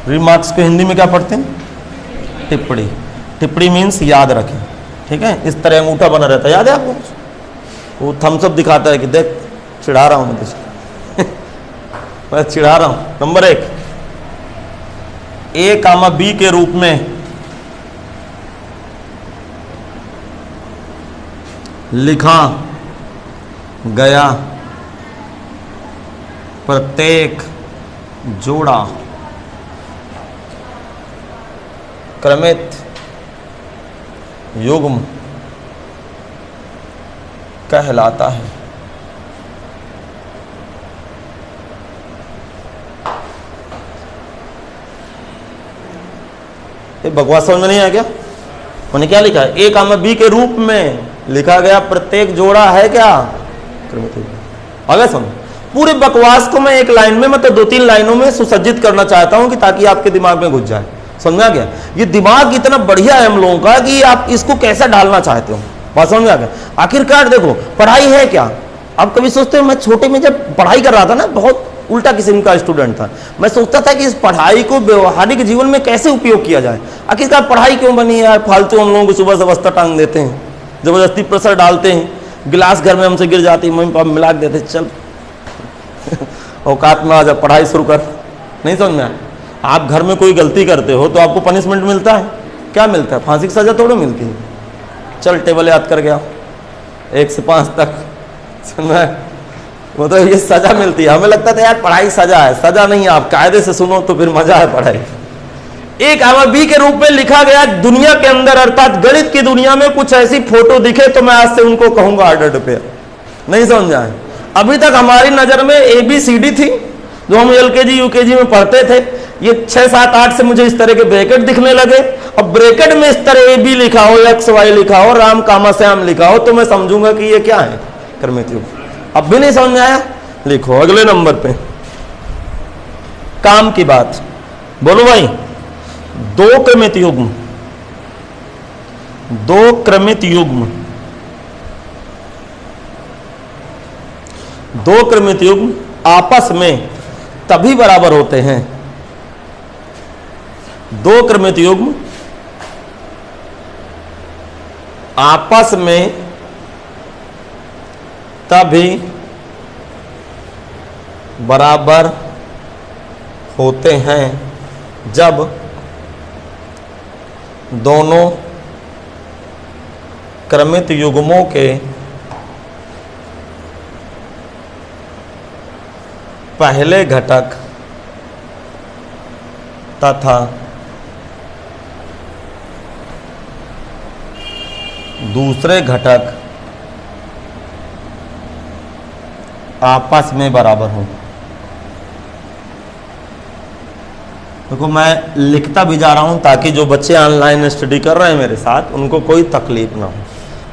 रीमार्क्स को हिंदी में क्या पढ़ते हैं? टिप्पणी। टिप्पणी मीन्स याद रखें, ठीक है? इस तरह अंगूठा बना रहता है, याद है आपको? वो थम्स अप दिखाता है कि देख चिढ़ा रहा हूं मैं तुझे मैं चिढ़ा रहा हूं। नंबर 1, ए कामा बी के रूप में लिखा गया प्रत्येक जोड़ा क्रमित युग्म कहलाता है। ये बकवास समझ में नहीं आया क्या? मैंने क्या लिखा है? ए कामा बी के रूप में लिखा गया प्रत्येक जोड़ा है क्या? क्रमित युग्म। आगे समझ। पूरे बकवास को मैं एक लाइन में मतलब 2-3 लाइनों में सुसज्जित करना चाहता हूं कि ताकि आपके दिमाग में घुस जाए। समझ आ गया? ये दिमाग इतना बढ़िया है हम लोगों का कि आप इसको कैसे डालना चाहते हो, बात समझ आ गया? आखिरकार देखो, पढ़ाई है क्या? आप कभी सोचते हो, मैं छोटे में जब पढ़ाई कर रहा था ना, बहुत उल्टा किस्म का स्टूडेंट था। मैं सोचता था कि इस पढ़ाई को व्यवहारिक जीवन में कैसे उपयोग किया जाए। आखिरकार पढ़ाई क्यों बनी है यार? फालतू हम लोगों को सुबह से बस्ता टांग देते हैं, जबरदस्ती प्रेशर डालते हैं, गिलास घर में हमसे गिर जाती, मम्मी पापा मिला के देते, चल औकात में आ जा, पढ़ाई शुरू कर। नहीं समझ में आया? आप घर में कोई गलती करते हो तो आपको पनिशमेंट मिलता है? क्या मिलता है? फांसी की सजा थोड़ी मिलती है। चल टेबल याद कर गया 1 से 5 तक, समझ में? वो तो ये सजा मिलती है। हमें लगता था यार पढ़ाई सजा है, सजा नहीं। आप कायदे से सुनो तो फिर मजा है पढ़ाई। ए कामा बी के रूप में लिखा गया दुनिया के अंदर, अर्थात गणित की दुनिया में कुछ ऐसी फोटो दिखे तो मैं आज से उनको कहूंगा ऑर्डर पे। नहीं समझ आए? अभी तक हमारी नजर में ABCD थी जो हम LKG UKG में पढ़ते थे। ये 6, 7, 8 से मुझे इस तरह के ब्रैकेट दिखने लगे, और ब्रैकेट में इस तरह AB लिखा हो, XY लिखा हो, राम कामा श्याम लिखा हो, तो मैं समझूंगा कि ये क्या है? क्रमित युग्म। अब भी नहीं समझ में आया? लिखो अगले नंबर पे काम की बात। बोलो भाई, 2 क्रमित युग्म, 2 क्रमित युग्म, 2 क्रमित युग्म आपस में तभी बराबर होते हैं। 2 क्रमित युग्म आपस में तभी बराबर होते हैं जब दोनों क्रमित युग्मों के पहले घटक तथा दूसरे घटक आपस में बराबर हों। देखो मैं लिखता भी जा रहा हूं ताकि जो बच्चे ऑनलाइन स्टडी कर रहे हैं मेरे साथ उनको कोई तकलीफ ना हो।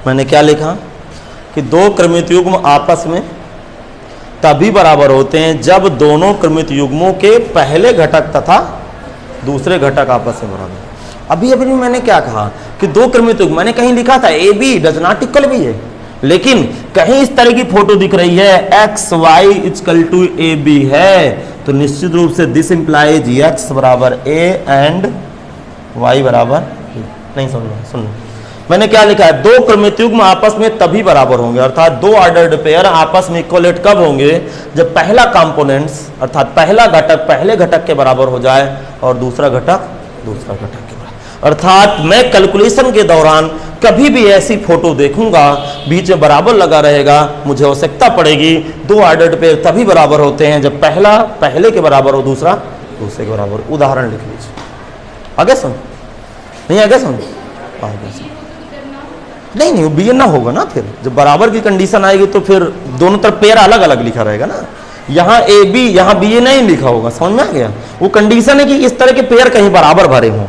मैंने क्या लिखा कि 2 क्रमित युग्म आपस में तभी बराबर होते हैं जब दोनों क्रमित युग्मों के पहले घटक तथा दूसरे घटक आपस में बराबर। अभी अभी मैंने क्या कहा कि 2 क्रमित युग्म, मैंने कहीं लिखा था AB डज नॉट इक्वल भी है, लेकिन कहीं इस तरह की फोटो दिख रही है XY = AB है, तो निश्चित रूप से this implies X = A and Y = नहीं। सुन मैंने क्या लिखा है, दो क्रमित युग्म आपस में तभी बराबर होंगे, अर्थात दो ऑर्डर्ड पेयर आपस में इक्वलेट कब होंगे, जब पहला कंपोनेंट्स अर्थात पहला घटक पहले घटक के बराबर हो जाए और दूसरा घटक दूसरा घटक के बराबर। अर्थात मैं कैलकुलेशन के दौरान कभी भी ऐसी फोटो देखूंगा बीच में बराबर लगा रहेगा, मुझे आवश्यकता पड़ेगी दो ऑर्डर्ड पेयर तभी बराबर होते हैं जब पहला पहले के बराबर हो, दूसरा दूसरे के बराबर। उदाहरण लिख लीजिए, आगे सुन, नहीं आगे सुन, आगे सुन, नहीं नहीं बी ना होगा ना, फिर जब बराबर की कंडीशन आएगी तो फिर दोनों तरफ पेयर अलग अलग लिखा रहेगा ना, यहाँ ए बी यहाँ बी ए नहीं लिखा होगा, समझ में आ गया। वो कंडीशन है कि इस तरह के पेयर कहीं बराबर भरे हों।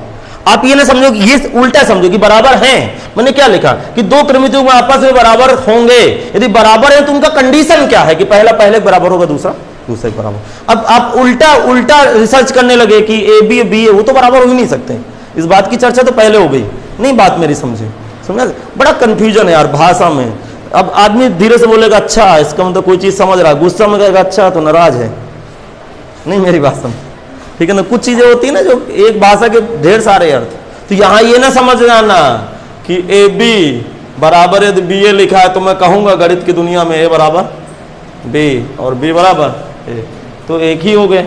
आप ये ना समझो कि ये उल्टा समझो कि बराबर हैं। मैंने क्या लिखा कि दो क्रमित युग्म आपस में बराबर होंगे, यदि बराबर है तो उनका कंडीशन क्या है कि पहला पहले बराबर होगा, दूसरा दूसरे के बराबर। अब आप उल्टा उल्टा रिसर्च करने लगे कि ए बी बी ए, वो तो बराबर हो ही नहीं सकते। इस बात की चर्चा तो पहले हो गई, नहीं बात मेरी समझे, समझा। बड़ा कंफ्यूजन है यार भाषा में। अब आदमी धीरे से बोलेगा अच्छा, इसका मतलब कोई चीज समझ रहा है, गुस्सा में कहेगा अच्छा तो नाराज है, नहीं मेरी बात समझ, ठीक है ना। कुछ चीजें होती है ना जो एक भाषा के ढेर सारे अर्थ, तो यहाँ ये ना समझ जाना कि ए बी बराबर है बी ए लिखा है तो मैं कहूंगा गणित की दुनिया में ए बराबर बी और बी बराबर ए, तो एक ही हो गए,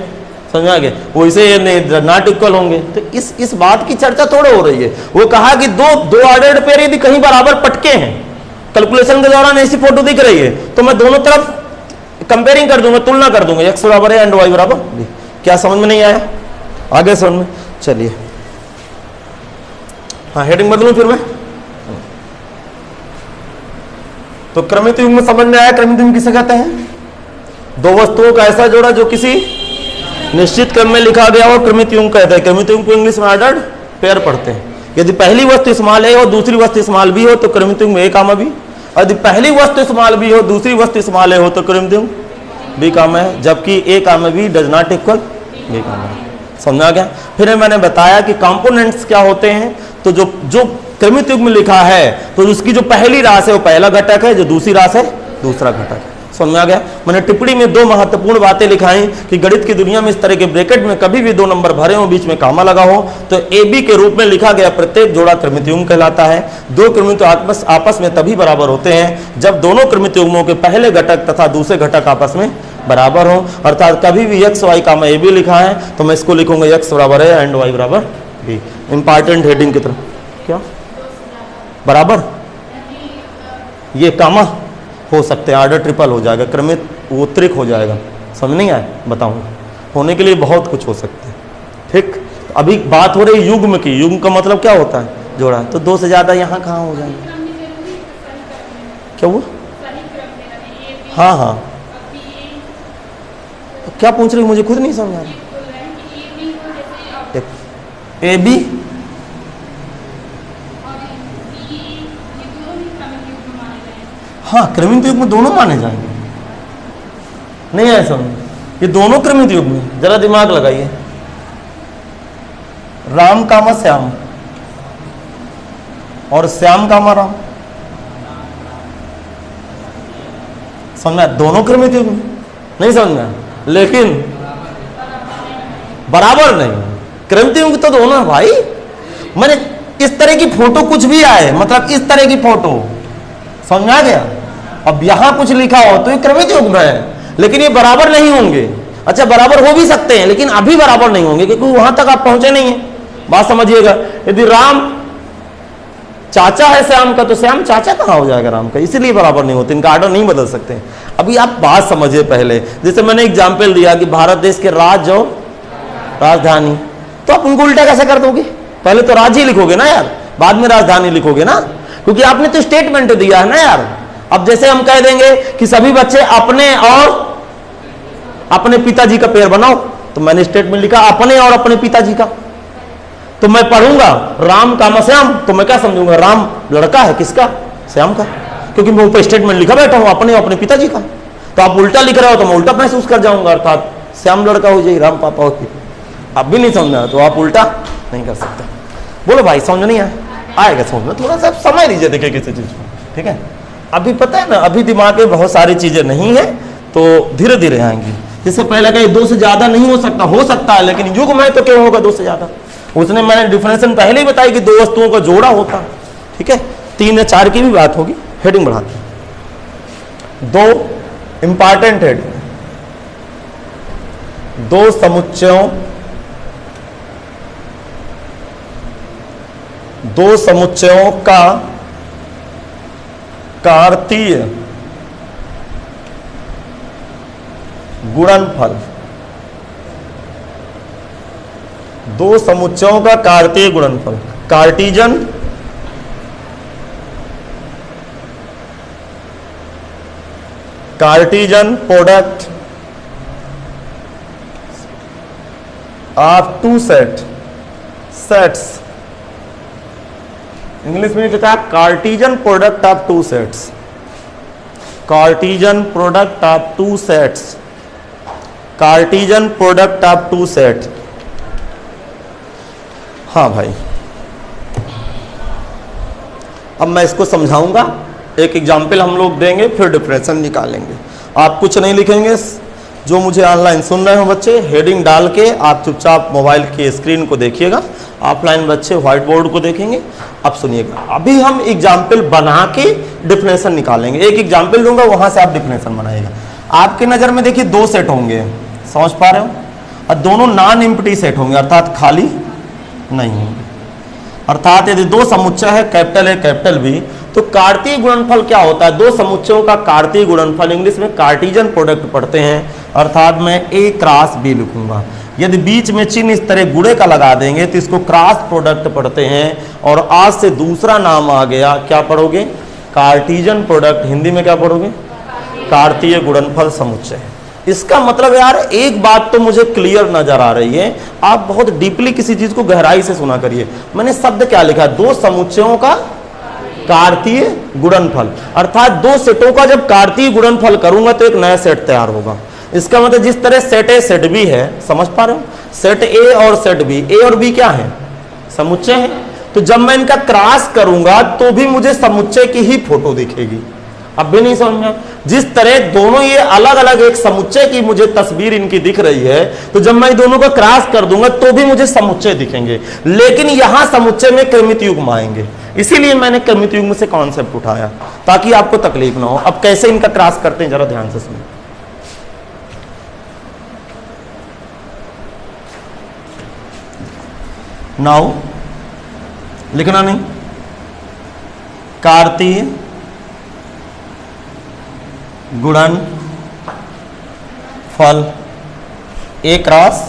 समझा गया। वैसे ये नहीं नॉट इक्वल होंगे, तो इस बात की चर्चा थोड़ा हो रही है। वो कहा कि दो ऑर्डर्ड पेयर यदि कहीं बराबर पटके हैं, कैलकुलेशन के दौरान ऐसी फोटो दिख रही है तो मैं दोनों तरफ कंपेयरिंग कर दूंगा, तुलना कर दूंगा, एक्स बराबर है एंड वाई बराबर बी। क्या समझ में नहीं आया, आगे समझ में, चलिए हाँ हेडिंग बदलूं फिर मैं। तो क्रमित युग्म समझ में आया, क्रमित युग्म किसे कहते हैं, दो वस्तुओं का ऐसा जोड़ा जो किसी निश्चित क्रम में लिखा गया और क्रमित युग्म कहते हैं। क्रमित युग्म को इंग्लिश में ऑर्डर्ड पेयर पढ़ते हैं। यदि पहली वस्तु स्मॉल ए और दूसरी वस्तु स्मॉल बी हो तो क्रमित युग्म ए कामा बी, यदि पहली वस्तु स्मॉल बी हो दूसरी वस्तु स्मॉल ए हो तो क्रमित युग्म बी कामा है, जबकि A comma B does not equal B comma है। समझा गया। फिर मैंने बताया कि कंपोनेंट्स क्या होते हैं, तो जो क्रमित युग्म लिखा है तो उसकी जो पहली राशि है वो पहला घटक है, जो दूसरी राशि है दूसरा घटक है। समझ में आ गया। मैंने टिप्पणी में दो महत्वपूर्ण बातें लिखाई कि गणित की दुनिया में इस तरह के ब्रैकेट में कभी भी दो नंबर भरे हो, बीच में कामा लगा हो, तो ए बी के रूप में लिखा गया प्रत्येक जोड़ा क्रमित युग्म कहलाता है। दो क्रमित आपस में तभी बराबर होते हैं जब दोनों क्रमित युग्मों के पहले घटक तथा दूसरे घटक आपस में बराबर हो। अर्थात कभी भी X Y comma A B लिखा है तो मैं इसको लिखूंगा एक्स बराबर है एंड वाई बराबर बी। इंपॉर्टेंट हेडिंग की तरफ क्या बराबर, ये कामा हो सकते हैं, ऑर्डर ट्रिपल हो जाएगा, क्रमित वो त्रिक हो जाएगा। समझ नहीं आया, बताऊंगा। होने के लिए बहुत कुछ हो सकते हैं, ठीक। अभी बात हो रही युग्म की। युग्म का मतलब क्या होता है, जोड़ा। तो दो से ज्यादा यहाँ कहाँ हो जाएंगे, क्या वो, हाँ हाँ, तो क्या पूछ रही मुझे खुद नहीं समझ आ रहा। ए बी हाँ क्रमित युग्म में दोनों माने जाएंगे, नहीं है समझ, ये दोनों क्रमित युग्म में। जरा दिमाग लगाइए, राम कामा श्याम और श्याम कामा राम, समझ में, दोनों क्रमित युग्म नहीं समझ में, लेकिन बराबर नहीं। क्रमित युग्म तो दोनों भाई। मैंने इस तरह की फोटो कुछ भी आए, मतलब इस तरह की फोटो, समझ आ गया। अब यहां कुछ लिखा हो तो ये क्रमित युग्म है, लेकिन ये बराबर नहीं होंगे। अच्छा बराबर हो भी सकते हैं लेकिन अभी बराबर नहीं होंगे क्योंकि वहां तक आप पहुंचे नहीं है। बात समझिएगा। यदि राम चाचा है श्याम का तो श्याम चाचा कहां हो जाएगा राम का, इसीलिए बराबर नहीं होते, इनका ऑर्डर नहीं बदल सकते। अभी आप बात समझिए पहले। जैसे मैंने एग्जाम्पल दिया कि भारत देश के राज्य और राजधानी, तो आप उनको उल्टा कैसे कर दोगे, पहले तो राज्य ही लिखोगे ना यार, बाद में राजधानी लिखोगे ना, क्योंकि आपने तो स्टेटमेंट दिया है ना यार। अब जैसे हम कह देंगे कि सभी बच्चे अपने और अपने पिताजी का पेयर बनाओ, तो मैंने स्टेटमेंट लिखा अपने और अपने पिताजी का, तो मैं पढ़ूंगा राम कामा श्याम, तो मैं क्या समझूंगा, राम लड़का है किसका, श्याम का, क्योंकि मैं ऊपर स्टेटमेंट लिखा बैठा हूं अपने और अपने पिताजी का। तो आप उल्टा लिख रहे हो तो मैं उल्टा महसूस कर जाऊंगा, अर्थात श्याम लड़का हो जाए राम पापा हो। अब भी नहीं समझना तो आप उल्टा नहीं कर सकते। बोलो भाई समझ नहीं आएगा, समझ में थोड़ा सा समय लीजिए, देखिए किसी चीज को, ठीक है। अभी पता है ना, अभी दिमाग में बहुत सारी चीजें नहीं है तो धीरे धीरे आएंगी। जिससे पहले कहीं दो से ज्यादा नहीं हो सकता है, लेकिन युग्म है तो क्यों होगा दो से ज्यादा। उसने मैंने डिफिनेशन पहले ही बताई कि दो वस्तुओं का जोड़ा होता, ठीक है। 3 या 4 की भी बात होगी, हेडिंग बढ़ाते हैं। 2 इंपॉर्टेंट हेडिंग, 2 समुच्चयों, 2 समुच्चयों का कार्तीय गुणनफल, 2 समुच्चयों का कार्तीय गुणनफल, Cartesian product of 2 sets, English में लिखा है Cartesian product of 2 sets, Cartesian product of 2 sets, Cartesian product of 2 set. हाँ भाई, अब मैं इसको समझाऊंगा, एक एग्जाम्पल हम लोग देंगे, फिर डिफरेंशियल निकालेंगे। आप कुछ नहीं लिखेंगे, जो मुझे ऑनलाइन सुन रहे हो बच्चे, हेडिंग डाल के आप चुपचाप मोबाइल के स्क्रीन को देखिएगा, ऑफलाइन बच्चे व्हाइट बोर्ड को देखेंगे। अब सुनिएगा, अभी हम एग्जाम्पल बना के डिफरेंशियल निकालेंगे। एक एग्जाम्पल दूंगा, वहां से आप डिफरेंशियल बनाइएगा। आपके नजर में देखिए 2 सेट होंगे, समझ पा रहे हो, और दोनों नॉन एम्प्टी सेट होंगे, अर्थात खाली नहीं होंगे। अर्थात यदि 2 समुच्चय है, कैपिटल ए कैपिटल बी, तो कार्तीय गुणनफल क्या होता है? 2 समुच्चयों का कार्तीय गुणनफल, इंग्लिश में कार्टीजन प्रोडक्ट पढ़ते हैं, अर्थात मैं ए क्रॉस बी लिखूंगा। यदि बीच में चिन्ह इस तरह गुणे का लगा देंगे तो इसको क्रॉस प्रोडक्ट पढ़ते हैं। और आज से दूसरा नाम आ गया, क्या पढ़ोगे? Cartesian product. हिंदी में क्या पढ़ोगे? कार्तीय गुणनफल समुच्चय। इसका मतलब यार एक बात तो मुझे क्लियर नजर आ रही है, आप बहुत डीपली किसी चीज को गहराई से सुना करिए। मैंने शब्द क्या लिखा? 2 समुच्चयों का कार्तीय गुणनफल, अर्थात 2 सेटों का जब कार्तीय गुणनफल करूंगा तो एक नया सेट तैयार होगा। इसका मतलब जिस तरह सेट ए सेट बी है, समझ पा रहे हो, सेट ए और सेट बी, ए और बी क्या है? समुच्चय है। तो जब मैं इनका क्रॉस करूंगा तो भी मुझे समुच्चय की ही फोटो दिखेगी। अब भी नहीं समझ में? जिस तरह दोनों ये अलग अलग एक समुच्चय की मुझे तस्वीर इनकी दिख रही है, तो जब मैं दोनों को क्रॉस कर दूंगा तो भी मुझे समुच्चय दिखेंगे, लेकिन यहां समुच्चय में क्रमित युग्म आएंगे। इसीलिए मैंने क्रमित युग्म से कॉन्सेप्ट उठाया, ताकि आपको तकलीफ ना हो। अब कैसे इनका क्रॉस करते हैं, जरा ध्यान से सुनिए। नाउ लिखना नहीं, कार्तीय गुणनफल ए क्रॉस,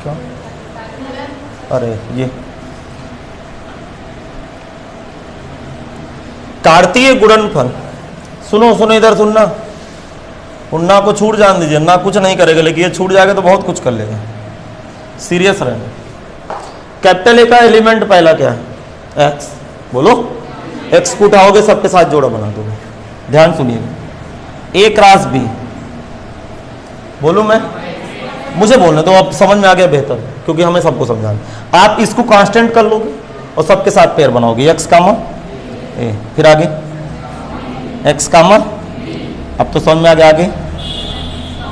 क्या? अरे ये कार्तीय गुणनफल, सुनो सुनो इधर सुनना, उन्ना को छूट जान दीजिए, ना कुछ नहीं करेगा, लेकिन ये छूट जाएगा तो बहुत कुछ कर लेगा। सीरियस रहना। कैपिटल ए का एलिमेंट पहला क्या है? एक्स। बोलो, एक्स को उठाओगे सबके साथ जोड़ा बना दोगे। ध्यान सुनिएगा, ए क्रॉस बी, बोलू मैं? मुझे बोलने तो अब समझ में आ गया बेहतर, क्योंकि हमें सबको समझाना। आप इसको कांस्टेंट कर लोगे और सबके साथ पेयर बनाओगे, एक्स कामा ए, फिर आगे एक्स कामा, अब तो समझ में आ गया, आगे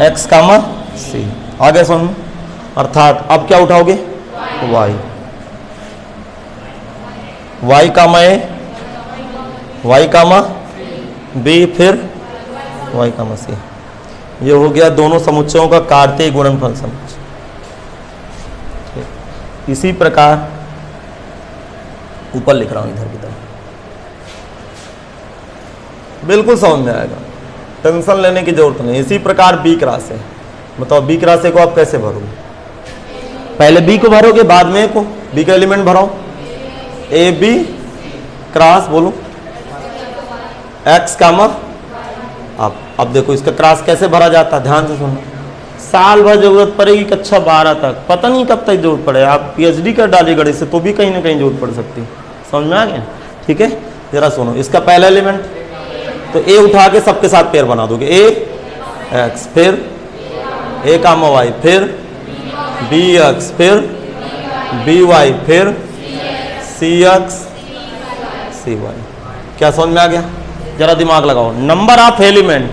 एक्स कामा सी, आगे समझ में। अर्थात अब क्या उठाओगे? वाई, वाई कामा ए, वाई कामा बी, फिर वाई कामा सी। ये हो गया दोनों समुच्चयों का कार्तीय गुणनफल समुच्चय। इसी प्रकार ऊपर लिख रहा हूं इधर की तरफ, बिल्कुल समझ में आएगा, टेंशन लेने की जरूरत नहीं। इसी प्रकार बी क्रॉस है, बताओ बी क्रॉस को आप कैसे भरोगे? पहले बी को भरोगे, बाद में ए को। बी का एलिमेंट भराओ, ए बी क्रॉस, बोलो एक्स कामा। अब देखो इसका क्रॉस कैसे भरा जाता है, ध्यान से सुनो। साल भर जरूरत पड़ेगी, कक्षा 12 तक, पता नहीं कब तक जरूरत पड़े। आप पीएचडी कर डालिए गणित से तो भी कहीं ना कहीं जरूरत पड़ सकती है। समझ में आ गया? ठीक है, जरा सुनो। इसका पहला एलिमेंट तो ए उठा के सबके साथ पेयर बना दोगे, ए एक्स, फिर ए कामा वाई, फिर बी एक्स, फिर बी वाई, फिर सी एक्स सी वाई। क्या समझ में आ गया? जरा दिमाग लगाओ। नंबर ऑफ एलिमेंट,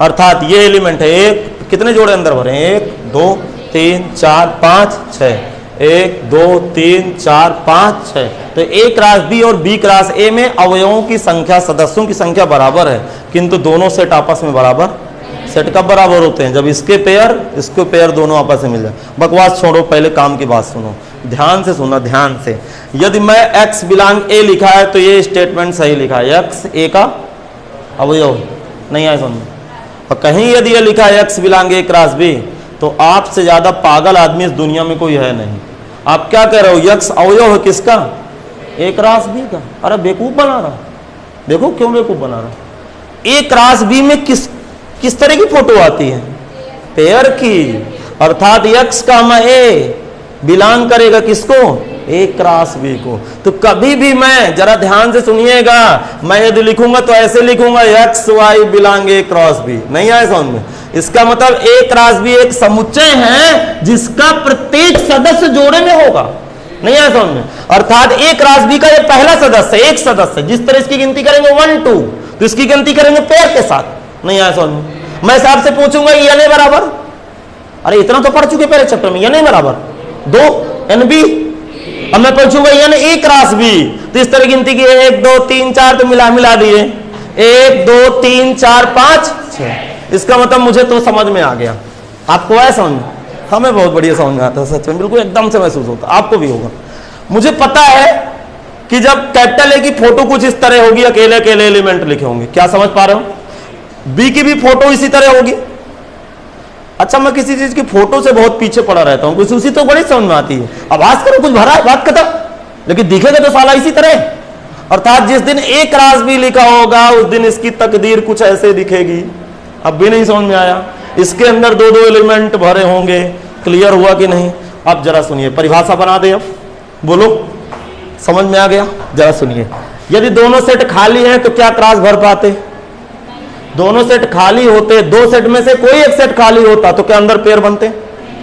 अर्थात ये एलिमेंट है, एक कितने जोड़े अंदर भरे हैं? 1 2 3 4 5 6। 1 2 3 4 5 6। तो ए क्रॉस बी और बी क्रॉस ए में अवयवों की संख्या, सदस्यों की संख्या बराबर है, किंतु दोनों सेट आपस में बराबर, सेट कब बराबर होते हैं? जब इसके पेयर दोनों आपस में मिल जाए। बकवास छोड़ो, पहले काम की बात सुनो, ध्यान से सुनना, ध्यान से। यदि मैं x बिलोंग ए लिखा है तो ये स्टेटमेंट सही लिखा है, x ए का अवयव नहीं आए समझ। और कहीं यदि ये लिखा है x बिलोंग ए क्रॉस बी, तो आपसे ज्यादा पागल आदमी इस दुनिया में कोई है नहीं। आप क्या कह रहे हो? x अवयव है किसका? ए क्रॉस बी का। अरे बेवकूफ बना रहा, देखो क्यों बेवकूफ बना रहा। ए क्रॉस बी में किस तरह की फोटो आती है? पेयर की, अर्थात x का ए बिलोंग करेगा किसको? ए क्रॉस बी को। तो कभी भी मैं, जरा ध्यान से सुनिएगा, मैं यदि लिखूंगा तो ऐसे लिखूंगा x y बिलोंग ए क्रॉस बी, नहीं आए समझ में? इसका मतलब ए क्रॉस बी एक समुच्चय है जिसका प्रत्येक सदस्य जोड़े में होगा, नहीं आए समझ में? अर्थात ए क्रॉस बी का ये पहला सदस्य, एक सदस्य, जिस तरह इसकी गिनती करेंगे 1 2, तो इसकी गिनती करेंगे पेयर के साथ, नहीं आया समझ में? मैं साहब से पूछूंगा ये नहीं बराबर, अरे इतना तो पढ़ चुके पहले चैप्टर में, ये नहीं बराबर 2 एन बी। अब मैं पूछूंगा ये ना ए क्रॉस बी, तो इस तरह गिनती की 1 2 3 4, तो मिला दिए 1 2 3 4 5 6। इसका मतलब मुझे तो समझ में आ गया, आपको आया समझ में? हमें बहुत बढ़िया समझ में आता है, सच में बिल्कुल एकदम से महसूस होता, आपको भी होगा। मुझे पता है कि जब कैपिटल ए की फोटो कुछ इस तरह होगी, अकेले अकेले एलिमेंट लिखे होंगे, क्या समझ पा रहे हो? बी की भी फोटो इसी तरह होगी। अच्छा, मैं किसी चीज की फोटो से बहुत पीछे पड़ा रहता हूं, कुछ उसी तो बड़ी समझ में आती है। आवाज करो, कुछ भरा है, बात खत्म, लेकिन दिखेगा तो साला इसी तरह। अर्थात जिस दिन ए क्रॉस बी लिखा होगा उस दिन इसकी तकदीर कुछ ऐसे दिखेगी। अब भी नहीं समझ में आया? इसके अंदर 2 2 एलिमेंट भरे होंगे, क्लियर हुआ कि नहीं? अब जरा सुनिए, परिभाषा बना दे, अब बोलो, समझ में आ गया? जरा सुनिए, यदि दोनों सेट खाली हैं तो क्या क्रॉस भर पाते? दोनों सेट खाली होते, 2 सेट में से कोई एक सेट खाली होता तो क्या अंदर पेयर बनते?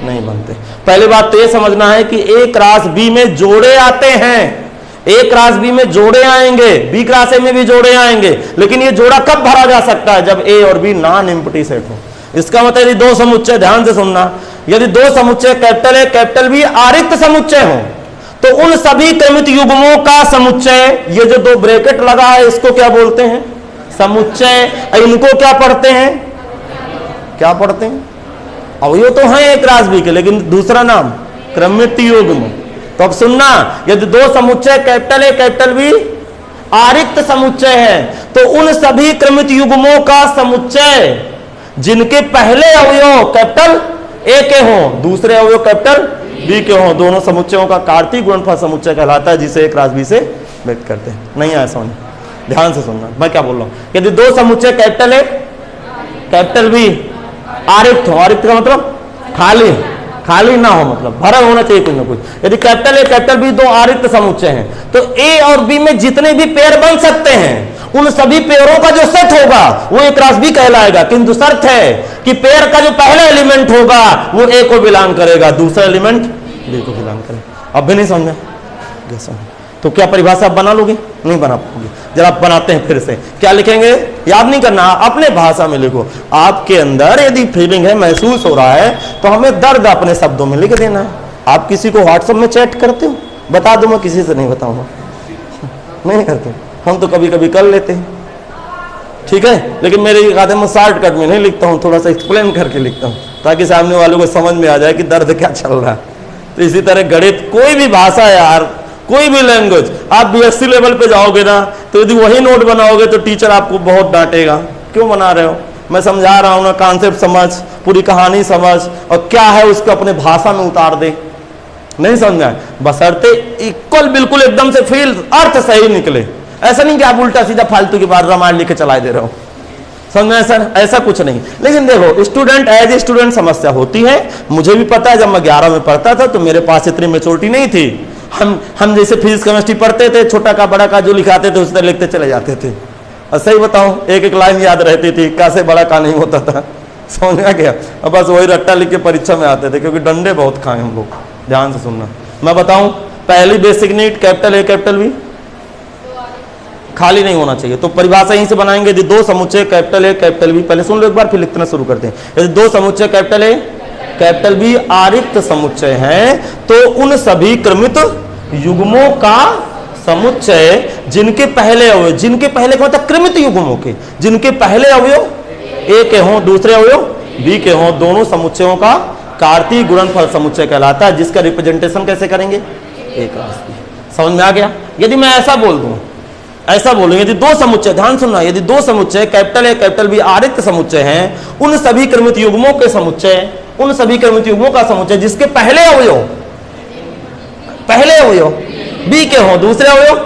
नहीं बनते। पहली बात तो ये समझना है कि ए क्रॉस बी में जोड़े आते हैं, ए क्रॉस बी में जोड़े आएंगे, बी क्रॉस ए में भी जोड़े आएंगे, लेकिन ये जोड़ा कब भरा जा सकता है? जब ए और बी नॉन एम्प्टी सेट हो। इसका मतलब यदि 2 समुच्चय, ध्यान से सुनना, यदि 2 समुच्चय कैपिटल ए कैपिटल बी आरिक्त समुच्चय हो तो उन सभी क्रमित युग्मों का समुच्चय, ये जो 2 ब्रैकेट लगा है इसको क्या बोलते हैं? समुच्चय। इनको क्या पढ़ते हैं? क्या पढ़ते हैं? अवयव तो है एक क्रॉस बी के, लेकिन दूसरा नाम क्रमित युग्म। तो अब सुनना, यदि 2 समुच्चय कैपिटल ए कैपिटल बी आरिक्त समुच्चय है तो उन सभी क्रमित युग्मों का समुच्चय जिनके पहले अवयव कैपिटल ए के हों, दूसरे अवयव कैपिटल बी के हों, दोनों समुच्चयों का कार्तीय गुणनफल समुच्चय कहलाता है, जिसे एक क्रॉस बी से व्यक्त करते हैं। नहीं आया समझ? ध्यान से सुनना, मैं क्या बोल रहा हूं। यदि 2 समुच्चय कैपिटल ए कैपिटल बी आरिक्त हो, आरिक्त का मतलब खाली ना हो, मतलब भरा होना चाहिए कुछ ना कुछ। यदि कैपिटल ए कैपिटल बी 2 आरिक्त समुच्चय हैं तो ए और बी में जितने भी पेयर बन सकते हैं उन सभी पेयरों का जो सेट होगा वो एक क्रॉस बी कहलाएगा, किंतु शर्त है कि पेयर का जो पहला एलिमेंट होगा वो ए को बिलोंग करेगा, दूसरा एलिमेंट बी को बिलोंग करेगा। अब भी नहीं समझे? तो क्या परिभाषा आप बना लोगे? नहीं बना पाओगे। जरा बनाते हैं फिर से। क्या लिखेंगे? याद नहीं करना, अपने भाषा में लिखो। आपके अंदर यदि फीलिंग है, महसूस हो रहा है, तो हमें दर्द अपने शब्दों में लिख देना है। आप किसी को व्हाट्सएप में चैट करते हो? बता दो, मैं किसी से नहीं बताऊंगा, नहीं करते। हम तो कभी कभी कर लेते हैं, ठीक है, लेकिन मेरे खाते में शॉर्टकट में नहीं लिखता हूँ, थोड़ा सा एक्सप्लेन करके लिखता हूँ ताकि सामने वालों को समझ में आ जाए कि दर्द क्या चल रहा है। तो इसी तरह गणित, कोई भी भाषा यार, कोई भी लैंग्वेज, आप बीएससी लेवल पे जाओगे ना तो यदि वही नोट बनाओगे तो टीचर आपको बहुत डांटेगा, क्यों बना रहे हो? मैं समझा रहा हूं ना, कॉन्सेप्ट समझ, पूरी कहानी समझ, और क्या है उसको अपने भाषा में उतार दे। नहीं समझा? बशर्ते इक्वल, बिल्कुल एकदम से फील, अर्थ सही निकले। ऐसा नहीं कि आप उल्टा सीधा फालतू की बात रामायण लिख के चलाए दे रहे हो, समझना सर? ऐसा कुछ नहीं। लेकिन देखो, स्टूडेंट एज ए स्टूडेंट समस्या होती है, मुझे भी पता है। जब मैं 11 में पढ़ता था तो मेरे पास इतनी मेच्योरिटी नहीं थी। हम जैसे फिजिक्स केमिस्ट्री पढ़ते थे, छोटा का बड़ा का जो लिखाते थे उस तरह लिखते चले जाते थे। और सही बताऊं, एक एक लाइन याद रहती थी, का से बड़ा का नहीं होता था, समझ में आ गया? अब बस वही रट्टा लिख के परीक्षा में आते थे, क्योंकि डंडे बहुत खाए हम लोग। ध्यान से सुनना, मैं बताऊं, पहली basic need capital A capital B खाली नहीं होना चाहिए। तो परिभाषा यहीं से बनाएंगे, यदि 2 समुच्चय कैपिटल ए कैपिटल बी, पहले सुन लो एक बार फिर लिखना शुरू करते हैं। यदि 2 समुच्चय कैपिटल ए कैपिटल बी आरिक्त समुच्चय हैं, तो उन सभी क्रमित युग्मों का समुच्चय जिनके पहले अवयव, जिनके पहले का मतलब क्रमित युग्मों के, जिनके पहले अवयव ए के हों दूसरे अवयव बी के हों, दोनों समुच्चयों का कार्तीय गुणनफल समुच्चय कहलाता है, जिसका रिप्रेजेंटेशन कैसे करेंगे, ए क्रॉस बी। समझ में आ गया? यदि मैं ऐसा बोल दूं, ऐसा बोलूं, यदि दो समुच्चय, ध्यान सुनना, यदि दो समुच्चय कैपिटल ए कैपिटल बी आरिक्त समुच्चय हैं, उन सभी क्रमित युग्मों के समुच्चय, उन सभी क्रमित युग्मों का समुच्चय जिसके पहले अवयव बी के हों दूसरे अवयव,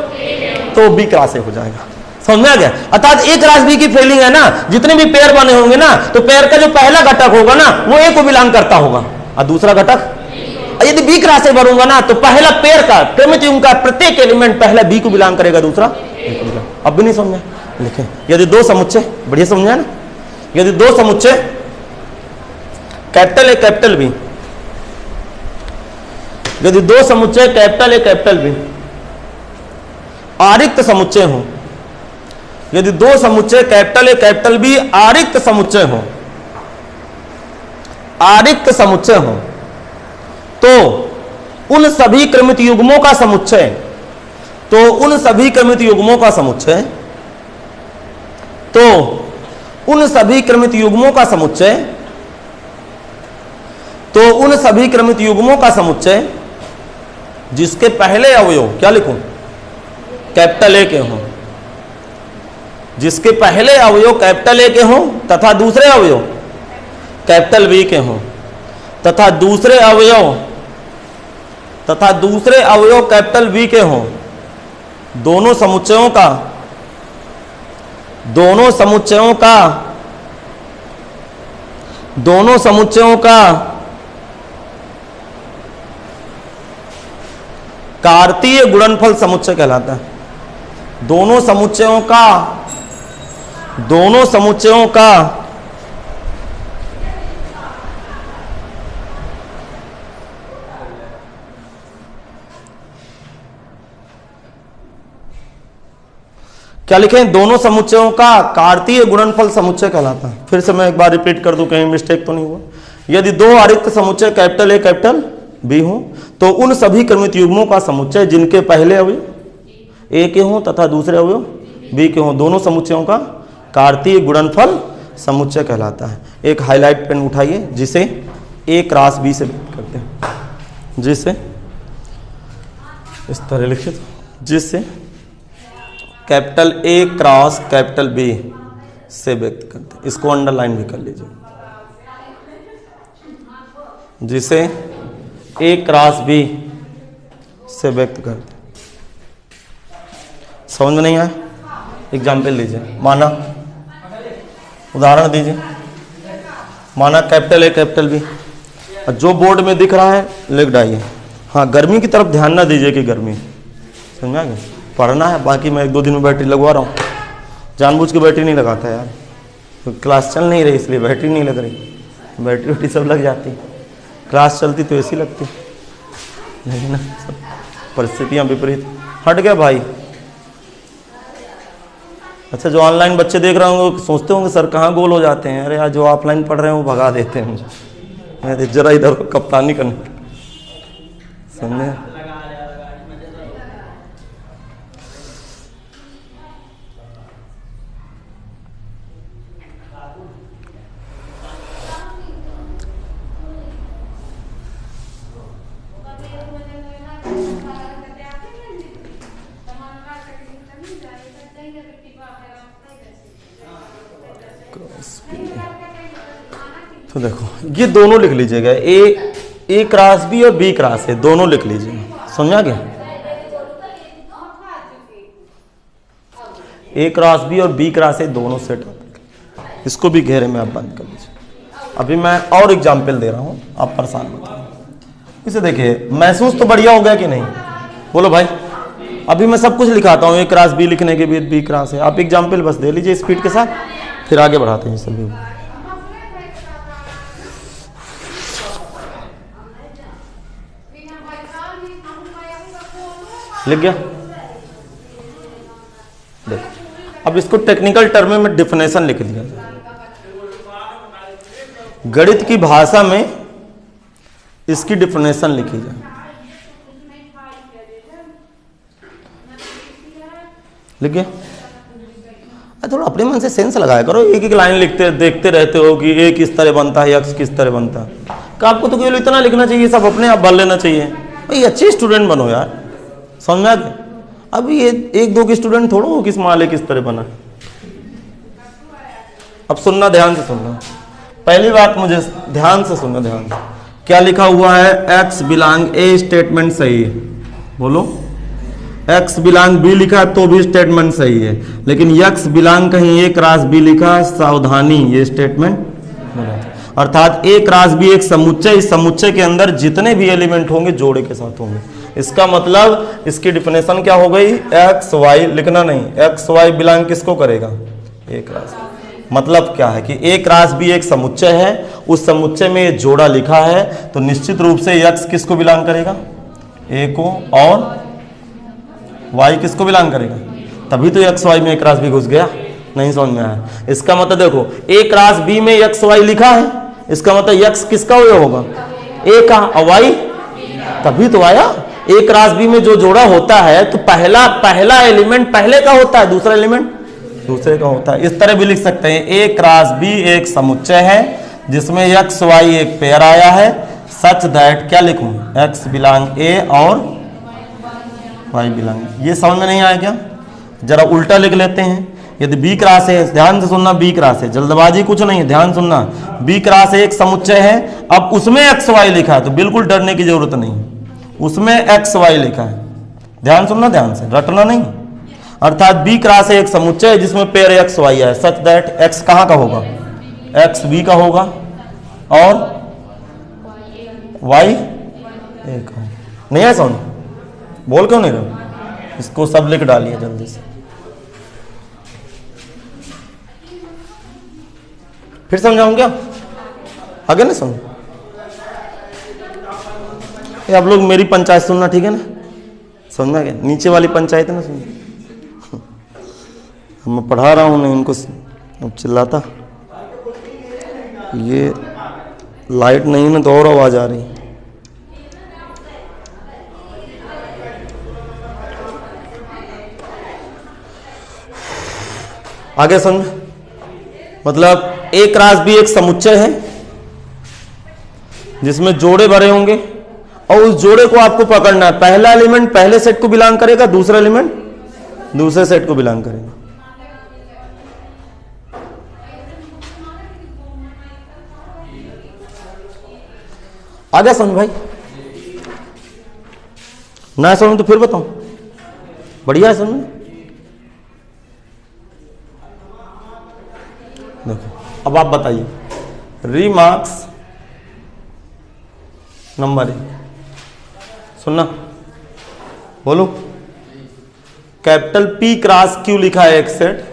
तो बी क्रॉस ए हो जाएगा। समझ में आ गया? अर्थात ए क्रॉस बी की फीलिंग है ना, जितने भी पेयर बने होंगे ना, तो पेयर का जो पहला घटक होगा ना वो ए को बिलोंग करता होगा और दूसरा घटक, यदि बी क्रॉस ए बनूंगा ना तो पहला पेयर का क्रमित युग्म का प्रत्येक एलिमेंट पहला बी को बिलोंग करेगा, दूसरा ए को बिलोंग। अब भी नहीं समझा? लिखे, यदि दो समुच्चय, बढ़िया समझा ना, यदि दो समुच्चय कैपिटल ए कैपिटल बी, यदि दो समुच्चय कैपिटल ए कैपिटल बी आरिक्त समुच्चय हो, यदि दो समुच्चय कैपिटल ए कैपिटल बी आरिक्त समुच्चय हो, आरिक्त समुच्चय हो, तो उन सभी क्रमित युग्मों का समुच्चय, तो उन सभी क्रमित युग्मों का समुच्चय, तो उन सभी क्रमित युग्मों का समुच्चय, तो उन सभी क्रमित युग्मों का समुच्चय जिसके पहले अवयव, क्या लिखूं, कैपिटल ए के हों, जिसके पहले अवयव कैपिटल ए के हों तथा दूसरे अवयव कैपिटल बी के हों, तथा दूसरे अवयव कैपिटल बी के हों, दोनों समुच्चयों का कार्तीय गुणनफल समुच्चय कहलाता है। दोनों समुच्चयों का क्या लिखें, दोनों समुच्चयों का कार्तीय गुणनफल समुच्चय कहलाता है। फिर से मैं एक बार रिपीट कर दूं, कहीं मिस्टेक तो नहीं हुआ। यदि दो आरिक्त समुच्चय कैपिटल ए कैपिटल बी हो, तो उन सभी क्रमित युग्मों का समुच्चय जिनके पहले अवयव ए के हों तथा दूसरे अवयव बी के हों, दोनों समुच्चयों का कार्तीय गुणनफल समुच्चय कहलाता है। एक हाईलाइट पेन उठाइए जिसे ए क्रॉस बी से व्यक्त करते हैं, जिसे इस तरह लिखित, जिससे capital A cross capital B से व्यक्त करते हैं। इसको अंडरलाइन भी कर लीजिए, जिसे ए क्रॉस बी से व्यक्त करते हैं। समझ में नहीं आया? एग्जाम्पल लीजिए, माना उदाहरण दीजिए, माना कैपिटल ए कैपिटल बी, जो बोर्ड में दिख रहा है लिख डालिए। हाँ, गर्मी की तरफ ध्यान ना दीजिए कि गर्मी, समझ में आ गया? पढ़ना है, बाकी मैं 1-2 दिन में बैटरी लगवा रहा हूँ, जानबूझ के बैटरी नहीं लगाता यार, तो क्लास चल नहीं रही इसलिए बैटरी नहीं लग रही, बैटरी वैटरी सब लग जाती, क्लास चलती तो ऐसी लगती, लेकिन ना परिस्थितियाँ विपरीत। हट गया भाई। अच्छा, जो ऑनलाइन बच्चे देख रहे होंगे सोचते होंगे सर कहाँ गोल हो जाते हैं, अरे यार जो ऑफलाइन पढ़ रहे हैं वो भगा देते हैं मुझे, मैं जरा इधर कप्तानी करने, समझे? तो देखो ये दोनों लिख लीजिएगा, ए क्रॉस बी और बी क्रॉस ए दोनों लिख लीजिएगा। समझा गया? ए क्रॉस बी और बी क्रॉस ए दोनों सेट, इसको भी घेरे में आप बंद कर लीजिए। अभी मैं और एग्जाम्पल दे रहा हूं, आप परेशान मत होइए। इसे देखिए, महसूस तो बढ़िया हो गया कि नहीं? बोलो भाई। अभी मैं सब कुछ लिखाता हूँ, ए क्रॉस बी लिखने के बाद बी क्रॉस ए, आप एग्जाम्पल बस दे लीजिए स्पीड के साथ, फिर आगे बढ़ाते हैं सभी। लिख गया? देखो अब इसको टेक्निकल टर्म में डिफिनेशन लिख दिया। गणित की भाषा में इसकी डिफिनेशन लिखी जाए। लिखिए, थोड़ा अपने मन से सेंस लगाया करो। एक एक लाइन लिखते देखते रहते हो कि ए किस तरह बनता है, यक्स किस तरह बनता है। कि आपको तो केवल इतना लिखना चाहिए, सब अपने आप भर लेना चाहिए। भाई अच्छे स्टूडेंट बनो यार, समझ में आ गया। अब ये एक दो के स्टूडेंट थोड़ा हो किस माले किस तरह बना। अब सुनना, ध्यान से सुनना। पहली बात मुझे ध्यान से सुनना, ध्यान से। क्या लिखा हुआ है? एक्स बिलोंग ए स्टेटमेंट सही है, बोलो। एक्स बिलोंग बी लिखा है तो भी स्टेटमेंट सही है, लेकिन यक्स बिलोंग कहीं ए क्रॉस बी लिखा, सावधानी, ये स्टेटमेंट गलत। अर्थात ए क्रॉस बी एक समुच्चय, इस समुच्चय के अंदर जितने भी एलिमेंट होंगे जोड़े के साथ होंगे। इसका मतलब इसकी डिफिनेशन क्या हो गई? एक्स वाई लिखना नहीं, एक्स वाई बिलोंग किसको करेगा? ए क्रॉस। मतलब क्या है कि ए क्रॉस बी एक समुच्चय है, उस समुच्चय में ये जोड़ा लिखा है, तो निश्चित रूप से यक्स किसको बिलोंग करेगा? ए को, और वाई किसको बिलोंग करेगा? तभी तो एक्स वाई में ए क्रॉस बी घुस गया। नहीं समझ में आया? इसका मतलब देखो, ए क्रॉस बी में एक्स वाई लिखा है, इसका मतलब यक्स किसका होगा? ए का, और वाई तभी तो आया। ए क्रॉस बी में जो जोड़ा होता है तो पहला एलिमेंट पहले का होता है, दूसरा एलिमेंट दूसरे का होता है। इस तरह भी लिख सकते हैं, ए क्रॉस बी एक समुच्चय है जिसमें एक्स वाई एक पेयर आया है, सच दैट क्या लिखूं? एक्स बिलोंग ए और वाई बिलोंग। ये समझ में नहीं आया क्या? जरा उल्टा लिख लेते हैं। यदि बी क्रॉस है, ध्यान से सुनना, बी क्रॉस है, जल्दबाजी कुछ नहीं है, ध्यान सुनना। बी क्रॉस एक समुच्चय है, अब उसमें एक्स वाई लिखा है तो बिल्कुल डरने की जरूरत नहीं, उसमें एक्स वाई लिखा है। ध्यान सुनना, ध्यान से, रटना नहीं। अर्थात बी क्रॉस एक समुच्चय है जिसमें पेयर एक्स वाई है, सच दैट एक्स कहां का होगा? एक्स बी का होगा और वाई ए का। नहीं है समझ? बोल क्यों नहीं रहे? इसको सब लिख डालिए जल्दी से। फिर समझाऊं क्या? आगे ना समझ। ये आप लोग मेरी पंचायत सुनना, ठीक है ना? समझना क्या? नीचे वाली पंचायत है ना, सुन। मैं पढ़ा रहा हूं, नहीं उनको अब चिल्लाता। ये लाइट नहीं है ना, तो और आवाज आ रही। आगे समझ। मतलब ए क्रॉस बी एक समुच्चय है जिसमें जोड़े भरे होंगे, और उस जोड़े को आपको पकड़ना है। पहला एलिमेंट पहले सेट को बिलोंग करेगा, दूसरा एलिमेंट दूसरे सेट को बिलोंग करेगा। आगे समझ भाई? ना समझ तो फिर बताऊं। बढ़िया है समझ? देखो, अब आप बताइए, रिमार्क्स नंबर 1 सुनना, बोलो। कैपिटल पी क्रॉस क्यू लिखा है एक सेट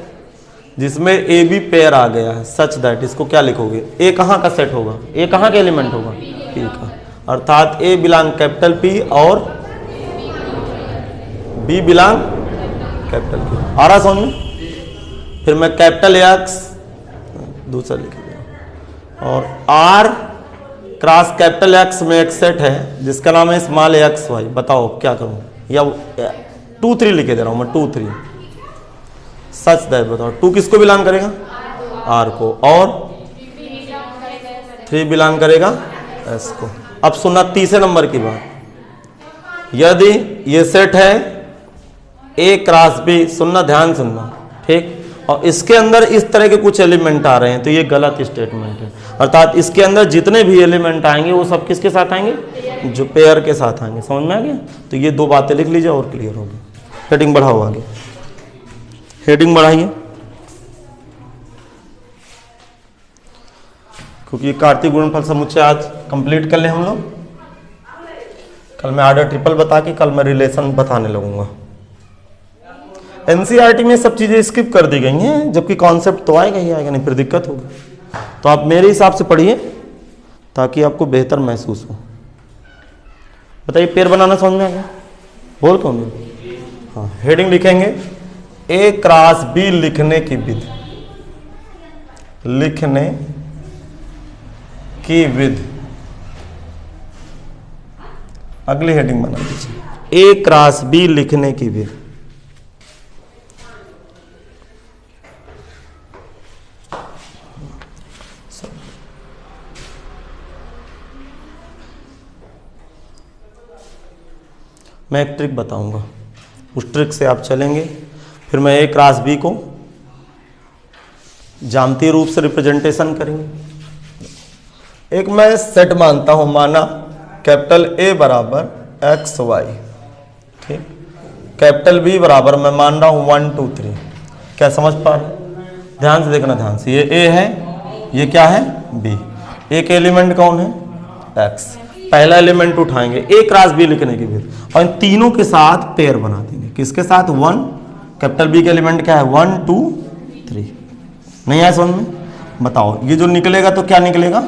जिसमें ए बी पेयर आ गया है, सच दैट इसको क्या लिखोगे? ए कहां का सेट होगा? ए कहां का एलिमेंट होगा? पी का। अर्थात ए बिलोंग कैपिटल पी और बी बिलोंग कैपिटल क्यू। आ रहा समझ में? फिर मैं कैपिटल एक्स दूसरा लिख दिया, और आर क्रॉस कैपिटल एक्स में एक सेट है जिसका नाम है स्मॉल एक्स वाई। बताओ क्या करूं? या 2 3 लिखे दे रहा हूं मैं, 2 3 सच दैट। बताओ 2 किसको बिलोंग करेगा? आर को, और 3 बिलोंग करेगा एस को। अब सुनना तीसरे नंबर की बात। यदि ये सेट है ए क्रॉस बी, सुनना, ध्यान सुनना, ठीक, और इसके अंदर इस तरह के कुछ एलिमेंट आ रहे हैं तो ये गलत स्टेटमेंट है। अर्थात इसके अंदर जितने भी एलिमेंट आएंगे वो सब किसके साथ आएंगे? जो पेयर के साथ आएंगे। समझ में आ गया? तो ये 2 बातें लिख लीजिए और क्लियर होगी। हेडिंग बढ़ाओ, आगे हेडिंग बढ़ाइए, क्योंकि कार्तीय गुणनफल समुच्चय आज कंप्लीट कर ले हम लोग। कल मैं आर्डर ट्रिपल बता के कल मैं रिलेशन बताने लगूंगा। एनसीईआरटी में सब चीजें स्किप कर दी गई हैं, जबकि कॉन्सेप्ट तो आएगा ही आएगा, नहीं फिर दिक्कत होगी। तो आप मेरे हिसाब से पढ़िए ताकि आपको बेहतर महसूस हो। बताइए, पेयर बनाना समझ में आ गया? बोल कौन? हाँ, हेडिंग लिखेंगे ए क्रॉस बी लिखने की विधि, लिखने की विधि। अगली हेडिंग बना दीजिए, ए क्रॉस बी लिखने की विधि। मैं एक ट्रिक बताऊंगा, उस ट्रिक से आप चलेंगे, फिर मैं ए क्रॉस बी को ज्यामितीय रूप से रिप्रेजेंटेशन करेंगे। एक मैं सेट मानता हूं, माना कैपिटल ए बराबर एक्स वाई, ठीक, कैपिटल बी बराबर मैं मान रहा हूं 1 2 3। क्या समझ पा रहे? ध्यान से देखना, ध्यान से। ये ए है, ये क्या है? बी। एक एलिमेंट कौन है? एक्स। पहला एलिमेंट उठाएंगे, ए क्रॉस बी लिखने की विधि, और इन तीनों के साथ पेयर बना देंगे। किसके साथ? 1, कैपिटल बी के एलिमेंट क्या है? 1 2 3। नहीं आया समझ में? बताओ, ये जो निकलेगा तो क्या निकलेगा?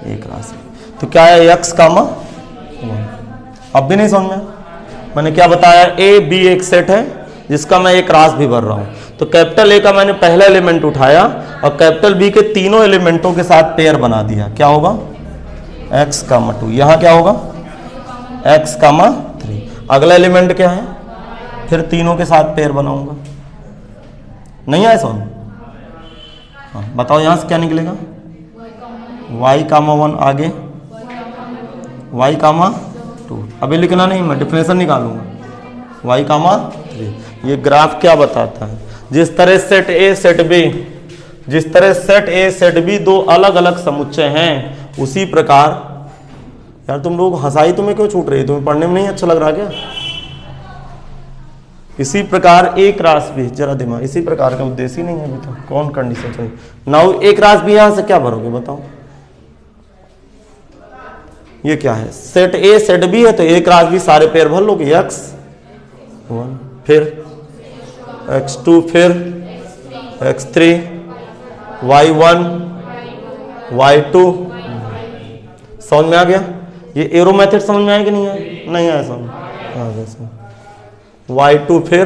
ए क्रॉस बी। तो क्या है? X comma 1। अब भी नहीं समझ में? मैंने क्या बताया? ए बी एक सेट है जिसका मैं ए क्रॉस भी भर रहा हूं। तो कैपिटल ए का मैंने पहला एलिमेंट उठाया और कैपिटल बी के तीनों एलिमेंटों के साथ पेयर बना दिया। क्या होगा? x कामा 2। यहां क्या होगा? x कामा 3। अगला एलिमेंट क्या है? फिर तीनों के साथ पेयर बनाऊंगा। नहीं आया समझ? हाँ, बताओ यहां से क्या निकलेगा? y कामा 1। आगे y कामा 2। अभी लिखना नहीं, मैं डिफिनेशन निकालूंगा। y कामा 3। ये ग्राफ क्या बताता है? जिस तरह सेट ए सेट बी, जिस तरह सेट ए सेट बी दो अलग अलग समुच्चय हैं, उसी प्रकार, यार तुम लोग हंसाई तुम्हें क्यों छूट रही है? तुम्हें पढ़ने में नहीं अच्छा लग रहा क्या? इसी प्रकार ए क्रॉस बी, जरा दिमाग, इसी प्रकार का उद्देश्य ही नहीं है अभी तो। कौन कंडीशन चाहिए? नाउ ए क्रॉस बी यहां से क्या भरोगे बताओ? ये क्या है? सेट ए सेट बी है, तो ए क्रॉस बी सारे पेयर भर लोगे। एक्स 1, फिर x2, फिर x3, y1, y2। समझ में आ गया? ये एरो मेथड समझ में आया कि नहीं आया? नहीं आया समझ? आ गया समझ। y2, फिर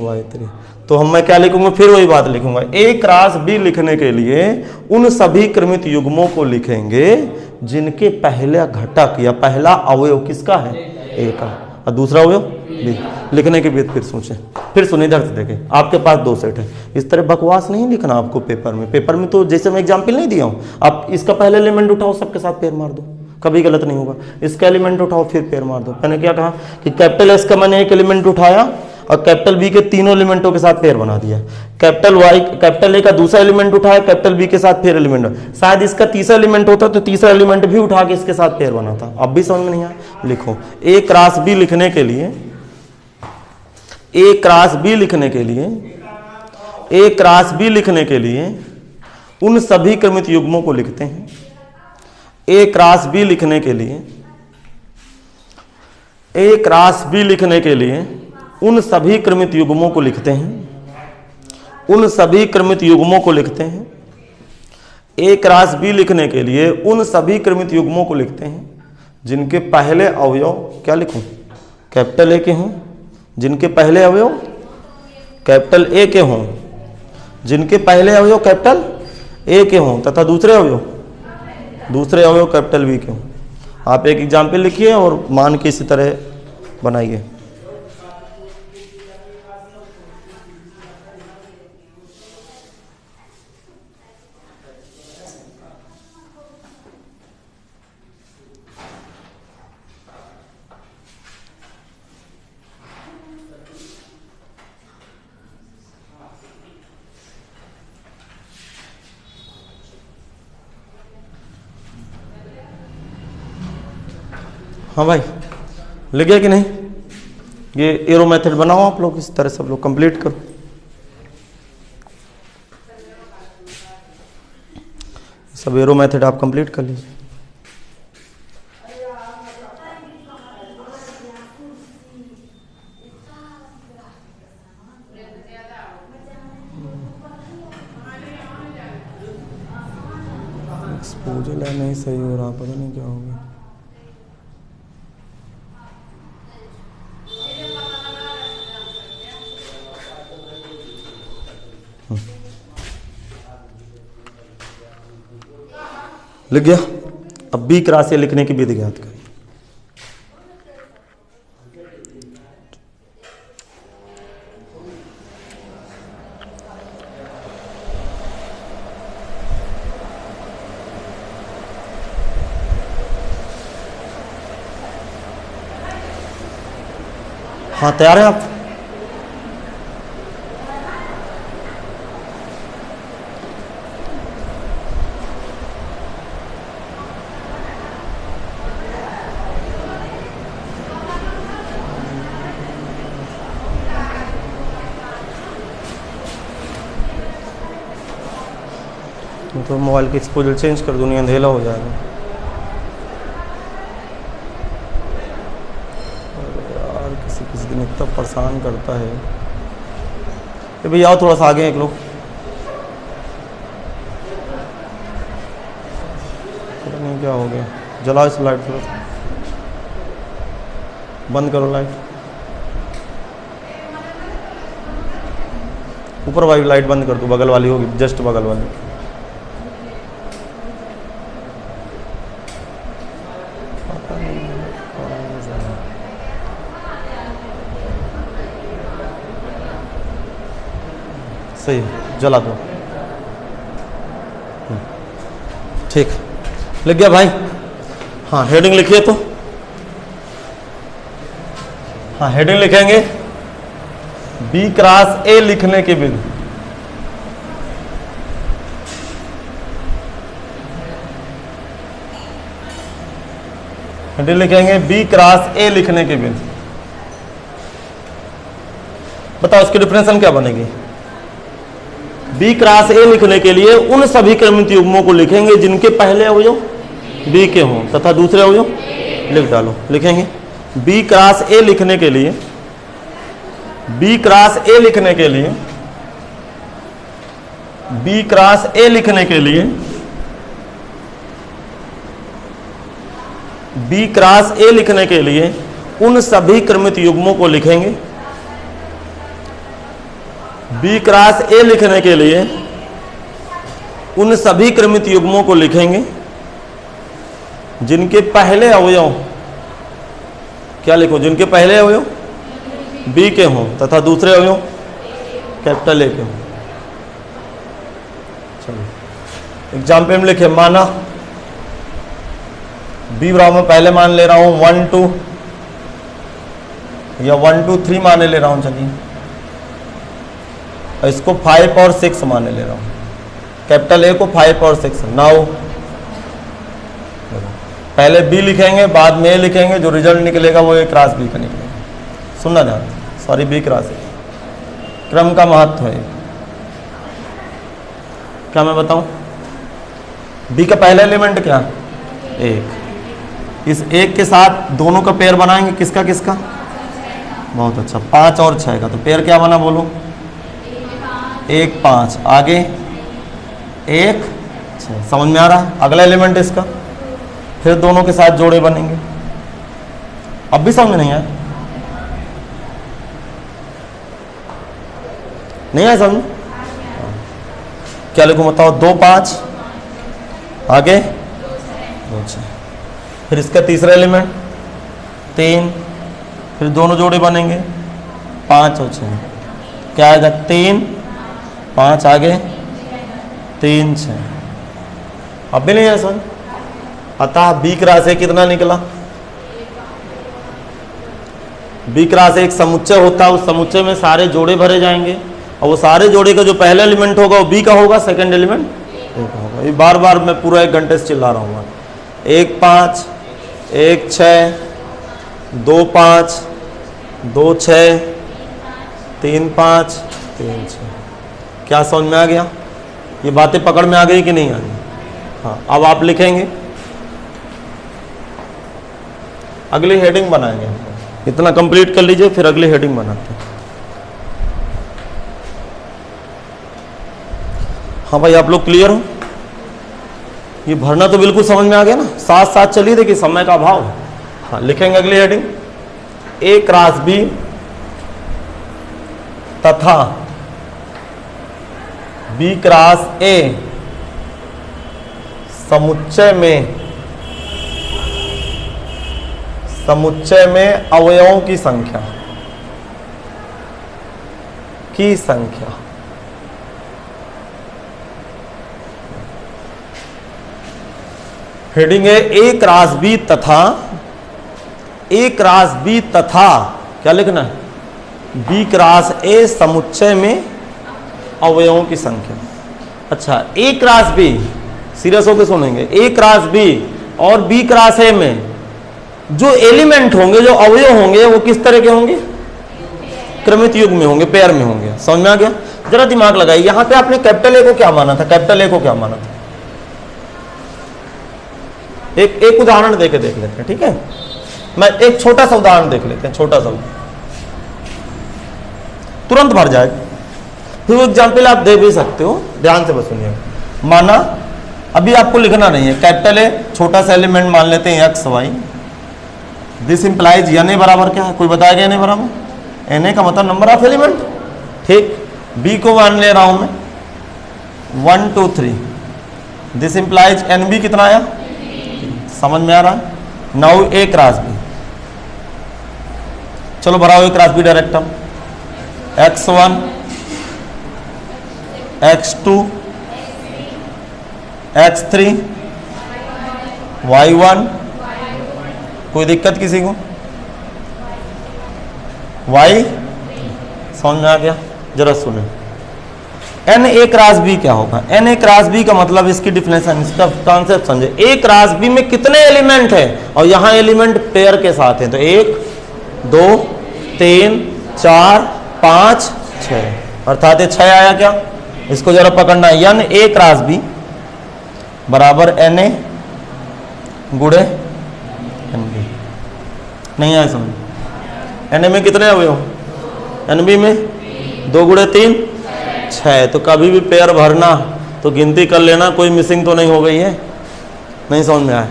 y3। तो हम मैं क्या लिखूंगा? फिर वही बात लिखूंगा। ए क्रॉस बी लिखने के लिए उन सभी क्रमित युग्मों को लिखेंगे जिनके पहला घटक या पहला अवयव किसका है? ए का, और दूसरा अवयव बी। लिखने के बाद फिर सोचें, फिर सुनिए, इधर से देखें। आपके पास दो सेट है, इस तरह बकवास नहीं लिखना आपको पेपर में। पेपर में तो जैसे मैं एग्जाम्पल नहीं दिया हूं, आप इसका पहला एलिमेंट उठाओ, सबके साथ पेयर मार दो, कभी गलत नहीं होगा। इसका एलिमेंट उठाओ, फिर पेयर मार दो। मैंने क्या कहा कि कैपिटल एस का मैंने एक एलिमेंट उठाया और कैपिटल बी के तीनों एलिमेंटों के साथ पेयर बना दिया। कैपिटल ए का दूसरा एलिमेंट उठाया, कैपिटल बी के साथ पेयर एलिमेंट, शायद इसका तीसरा एलिमेंट होता तो तीसरा एलिमेंट भी उठा के इसके साथ पेयर बनाता। अब भी समझ में नहीं आया? लिखो, ए क्रॉस बी लिखने के लिए, ए क्रॉस बी लिखने के लिए, ए क्रॉस बी लिखने के लिए उन सभी क्रमित युग्मों को लिखते हैं। ए क्रॉस बी लिखने के लिए, ए क्रॉस बी लिखने के लिए उन सभी क्रमित युग्मों को लिखते हैं, उन सभी क्रमित युग्मों को लिखते हैं। ए क्रॉस बी लिखने के लिए उन सभी क्रमित युग्मों को लिखते हैं जिनके पहले अवयव, क्या लिखूं? कैपिटल ए के हों, जिनके पहले अवयव कैपिटल ए के हों, जिनके पहले अवयव कैपिटल ए के हों तथा दूसरे अवयव कैपिटल बी के हों। आप एक एग्जाम्पल लिखिए और मान के इसी तरह बनाइए। हाँ भाई, लिख गया कि नहीं? ये एरो मेथड बनाओ आप लोग, इस तरह सब लोग कंप्लीट करो। सब एरो मेथड आप कंप्लीट कर लीजिए। एक्सपोजर नहीं सही हो रहा, पता नहीं क्या हो गया। लिख गया? अब बी क्रॉस ए लिखने की विधि ज्ञात करें। हाँ तैयार हैं आप? तो मोबाइल की एक्सपोजर चेंज कर दूँ, अंधेला हो जाएगा। यार किसी दिन इतना परेशान करता है। तो भैया आओ थोड़ा सा आगे एक लोग। पता नहीं क्या हो गया। जलाओ इस लाइट थोड़ा सा, बंद करो लाइट। ऊपर वाली लाइट बंद कर दो, बगल वाली होगी, जस्ट बगल वाली। सही जला दो। ठीक, लिख गया भाई? हाँ हेडिंग लिखिए तो। हाँ हेडिंग लिखेंगे B क्रॉस A लिखने के बिंदु। हेडिंग लिखेंगे B क्रॉस A लिखने के बिंदु। बताओ उसकी डिफरेंशन क्या बनेगी? B क्रॉस A लिखने के लिए उन सभी क्रमित युग्मों को लिखेंगे जिनके पहले अवयव B के हों तथा दूसरे अवयव लिख डालो। लिखेंगे B क्रॉस A लिखने के लिए, B क्रॉस A लिखने के लिए, B क्रॉस A लिखने के लिए, B क्रॉस A लिखने के लिए उन सभी क्रमित युग्मों को लिखेंगे। B क्रॉस A लिखने के लिए उन सभी क्रमित युग्मों को लिखेंगे जिनके पहले अवयव, क्या लिखो? जिनके पहले अवयव B के हों तथा दूसरे अवयव कैपिटल A के हों। चलो एग्जाम्पल में लिखे, माना B बराबर में पहले मान ले रहा हूं 1 2 या 1 2 3 माने ले रहा हूं। चलिए इसको 5 और 6 माने ले रहा हूं। कैपिटल A को 5 और 6। नाउ पहले B लिखेंगे, बाद में A लिखेंगे, जो रिजल्ट निकलेगा वो A क्रॉस B का निकलेगा। सुनना ध्यान, सॉरी B क्रॉस A। क्रम का महत्व है। क्या मैं बताऊं? B का पहला एलिमेंट क्या? 1। इस 1 के साथ दोनों का पेयर बनाएंगे। किसका किसका? बहुत अच्छा, 5 और 6 का। तो पेयर क्या बना बोलो? 1 5, आगे 1 6। समझ में आ रहा है? अगला एलिमेंट इसका, फिर दोनों के साथ जोड़े बनेंगे। अब भी समझ में नहीं आया? नहीं आया समझ? क्या लिखूं बताओ? 2 5, आगे 2 6। फिर इसका तीसरा एलिमेंट 3, फिर दोनों जोड़े बनेंगे 5 और 6। क्या आएगा? 3 5, आगे 3 6। अब भी नहीं है समझ? अतः B क्रॉस A कितना निकला? B क्रॉस A एक समुच्चय होता है, उस समुच्चय में सारे जोड़े भरे जाएंगे और वो सारे जोड़े का जो पहला एलिमेंट होगा वो B का होगा, सेकंड एलिमेंट A का होगा। ये बार बार मैं पूरा 1 घंटे से चिल्ला रहा हूँ। 1 5 1 6 2 5 2 6 3 5 3 6। क्या समझ में आ गया? ये बातें पकड़ में आ गई कि नहीं आ गई? हाँ अब आप लिखेंगे, अगली हेडिंग बनाएंगे। इतना कंप्लीट कर लीजिए, फिर अगली हेडिंग बनाते हैं। हाँ भाई आप लोग क्लियर हो? ये भरना तो बिल्कुल समझ में आ गया ना? साथ साथ चलिए, देखिए समय का अभाव है। हाँ लिखेंगे अगली हेडिंग, A क्रॉस B तथा B क्रॉस A समुच्चय में समुच्चय में अवयवों की संख्या हेडिंग है ए क्रॉस बी तथा क्या लिखना है, बी क्रॉस ए समुच्चय में अवयवों की संख्या। अच्छा, ए क्रॉस बी, सीरियस होकर सुनेंगे, ए क्रॉस बी और बी क्रॉस ए में जो एलिमेंट होंगे, जो अवयव होंगे, वो किस तरह के होंगे, क्रमित युग में होंगे, पेयर में होंगे। समझ में आ गया? जरा दिमाग लगाइए, यहां पे आपने कैपिटल ए को क्या माना था, कैपिटल ए को क्या माना था? एक उदाहरण देके देख लेते हैं, ठीक है? मैं एक छोटा सा उदाहरण देख लेते हैं, छोटा सा, तुरंत भर जाएगा। फिर एग्जाम्पल आप दे भी सकते हो, ध्यान से बस सुनिएगा। माना अभी आपको लिखना नहीं है, कैपिटल ए छोटा सा एलिमेंट मान लेते हैं X Y, this implies N A बराबर क्या है, कोई बताएगा एन ए बराबर, एन ए का मतलब नंबर ऑफ एलिमेंट, ठीक। बी को मान ले रहा हूं मैं 1 2 3, दिस इंप्लाइज एन बी कितना आया, समझ में आ रहा है? नाउ ए क्रॉस बी, चलो भराओ ए क्रॉस बी डायरेक्ट हम, x1 x2 x3 y1, कोई दिक्कत किसी को? y, समझ में आ गया? जरा सुने, एन ए क्रॉस बी क्या होगा? एन ए क्रॉस बी का मतलब, इसकी डिफिनेशन, इसका कॉन्सेप्ट समझे। ए क्रॉस बी में कितने एलिमेंट है, और यहां एलिमेंट पेयर के साथ है, तो 1 2 3 4 5 6, अर्थात ये 6 आया क्या? इसको जरा पकड़ना है, एन ए क्रॉस बी बराबर एन ए गुड़े एन बी, नहीं आया समझ? एन ए में कितने अवयव, एन बी में 2 गुड़े 3 6, तो कभी भी पेयर भरना तो गिनती कर लेना, कोई मिसिंग तो नहीं हो गई है, नहीं समझ में आया?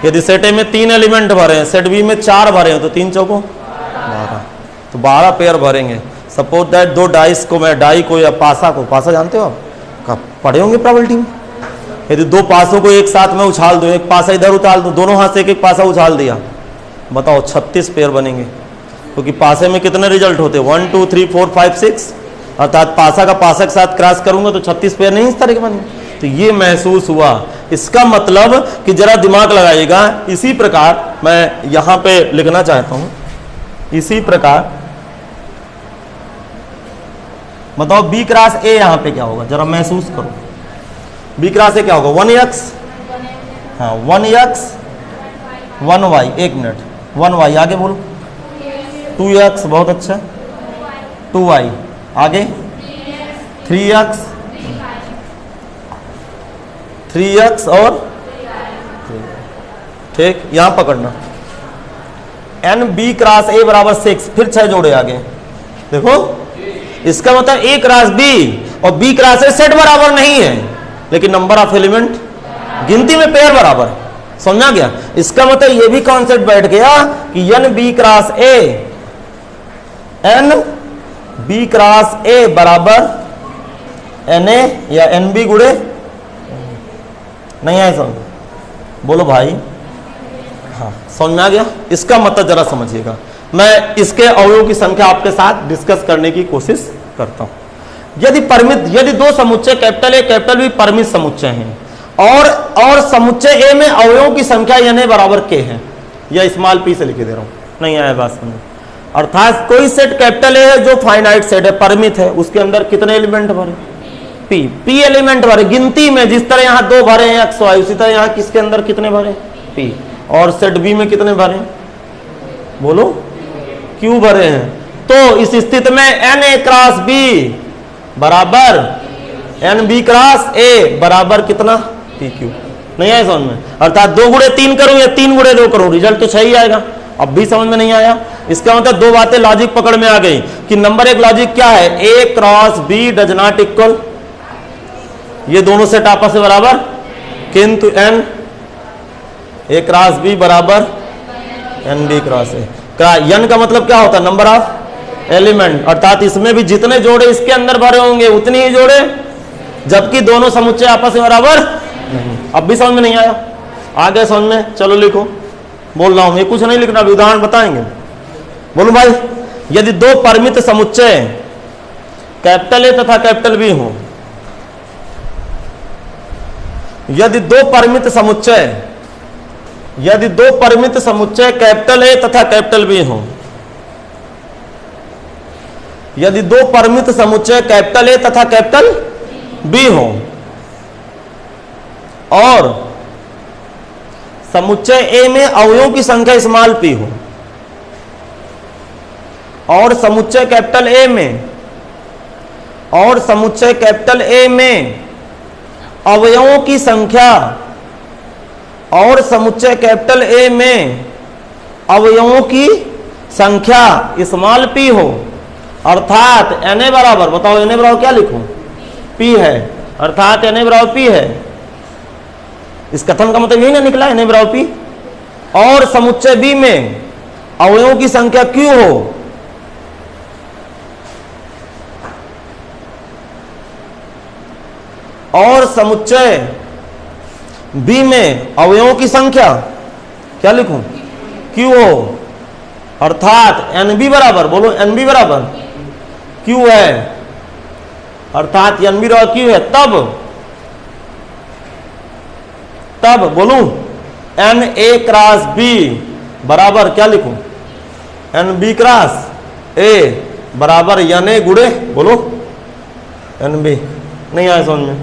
यदि सेट ए में 3 एलिमेंट भरे हैं, सेट बी में 4 भरे हैं, तो 3 चौको 12, तो 12 पेयर भरेंगे। सपोज दैट 2 डाइस को, मैं डाई को या पासा को, पासा जानते हो आप, कब पढ़े होंगे प्रोबेबिलिटी में, यदि 2 पासों को एक साथ में उछाल दूं, एक पासा इधर उछाल दूं, दोनों हाथ से एक एक पासा उछाल दिया, बताओ 36 पेयर बनेंगे, क्योंकि पासे में कितने रिजल्ट होते हैं, 1 2 3 4 5 6, अर्थात पासा का पासा के साथ क्रॉस करूंगा तो 36 पेयर नहीं इस तरह के बनेंगे। तो ये महसूस हुआ, इसका मतलब कि जरा दिमाग लगाइएगा। इसी प्रकार मैं यहां पे लिखना चाहता हूं, इसी प्रकार बताओ बी क्रॉस ए यहां पे क्या होगा, जरा महसूस करो। बी क्रॉस ए क्या होगा, 1x, हाँ 1x 1y, 1 मिनट, 1y, आगे बोलो 2x, बहुत अच्छा, 2y, आगे 3x और 3, ठीक। यहां पकड़ना, एन बी क्रॉस ए बराबर 6, फिर 6 जोड़े आगे, देखो इसका मतलब ए क्रॉस बी और बी क्रॉस ए सेट बराबर नहीं है, लेकिन नंबर ऑफ एलिमेंट गिनती में पेयर बराबर। समझा गया? इसका मतलब ये भी कॉन्सेप्ट बैठ गया कि N B cross A, N B cross A बराबर एन ए या एन बी गुड़े, नहीं आए समझ? बोलो भाई, हाँ समझ में आ गया? इसका मतलब जरा समझिएगा, मैं इसके अवयवों की संख्या आपके साथ डिस्कस करने की कोशिश करता हूं। यदि परिमित, यदि 2 समुच्चय कैपिटल ए कैपिटल बी परिमित समुच्चय हैं और समुच्चय ए में अवयवों की संख्या एन ए बराबर के है, या स्मॉल पी से लिखे दे रहा हूं, नहीं आया बात समझ? अर्थात कोई सेट कैपिटल ए है जो फाइनाइट सेट है, परिमित है, उसके अंदर कितने एलिमेंट भरे, पी एलिमेंट भरे, गिनती में, जिस तरह यहां 2 भरे हैं एक्स वाई, उसी तरह यहां किसके अंदर कितने भरे, पी। और सेट बी में कितने भरे, बोलो क्यू भरे हैं। तो इस स्थिति में एन ए क्रॉस बी बराबर एन बी क्रॉस ए बराबर कितना, पी क्यू। नहीं आया समझ में? अर्थात 2 गुड़े 3 करूं या 3 गुड़े 2 करूं, रिजल्ट तो 6 ही आएगा। अब भी समझ में नहीं आया? इसका मतलब 2 बातें लॉजिक पकड़ में आ गई कि नंबर 1 लॉजिक क्या है, A cross B does not equal, ये दोनों सेट आपस में बराबर, किंतु एन ए क्रॉस बी बराबर n B cross A. N का मतलब क्या होता है, नंबर ऑफ एलिमेंट, अर्थात इसमें भी जितने जोड़े इसके अंदर भरे होंगे उतनी ही जोड़े, जबकि दोनों समुच्चय आपस में बराबर नहीं। अब भी समझ में नहीं आया? आगे समझ में, चलो लिखो, बोल रहा हूं, ये कुछ नहीं लिखना, उदाहरण बताएंगे। बोलूं भाई, यदि दो परिमित समुच्चय कैपिटल ए तथा कैपिटल बी हो, यदि दो परिमित समुच्चय कैपिटल ए तथा कैपिटल बी हो, यदि दो परिमित समुच्चय कैपिटल ए तथा कैपिटल बी हो और समुच्चय ए में अवयवों की संख्या स्मॉल पी हो, और समुच्चय कैपिटल ए में अवयवों की संख्या, और समुच्चय कैपिटल ए में अवयवों की संख्या स्मॉल पी हो, अर्थात Na बराबर, बताओ Na बराबर क्या लिखूं, P है, अर्थात Na बराबर P है। इस कथन का मतलब यही ना निकला, Na बराबर P। और समुच्चय B में अवयवों की संख्या Q हो, और समुच्चय B में अवयवों की संख्या क्या लिखूं, Q हो, अर्थात NB बराबर, बोलो NB बराबर Q है, अर्थात NB बराबर Q है। तब बोलूं NA क्रॉस B बराबर क्या लिखूं, NB क्रॉस A बराबर NA गुणे, बोलो NB। नहीं आया समझ में,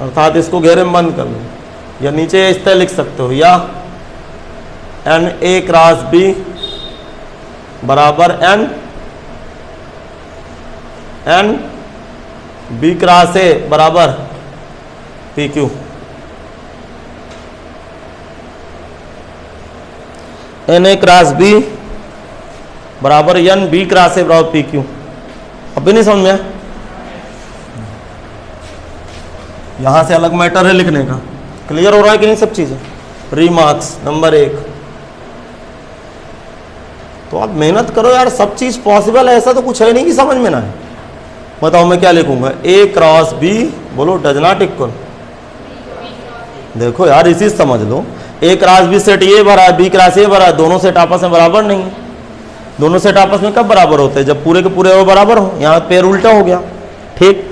अर्थात इसको घेरे में बंद कर लो, या नीचे इस तरह लिख सकते हो, या NA क्रॉस B बराबर NB क्रॉस A बराबर PQ। NA क्रॉस B बराबर NB क्रॉस A बराबर PQ। अब भी नहीं समझ में, यहां से अलग मैटर है लिखने का। क्लियर हो रहा है कि नहीं सब चीजें? Remarks number 1। तो आप मेहनत करो यार, सब चीज पॉसिबल है, ऐसा तो कुछ है नहीं कि समझ में ना है। बताओ मैं क्या लिखूंगा, A क्रॉस B, बोलो डज नॉट इक्वल, देखो यार इसी समझ लो, A क्रॉस B सेट ये भरा है, B क्रॉस A भरा है, दोनों सेट आपस में बराबर नहीं है। दोनों सेट आपस में कब बराबर होते हैं, जब पूरे के पूरे वो बराबर हो। यहाँ पेयर उल्टा हो गया, ठीक।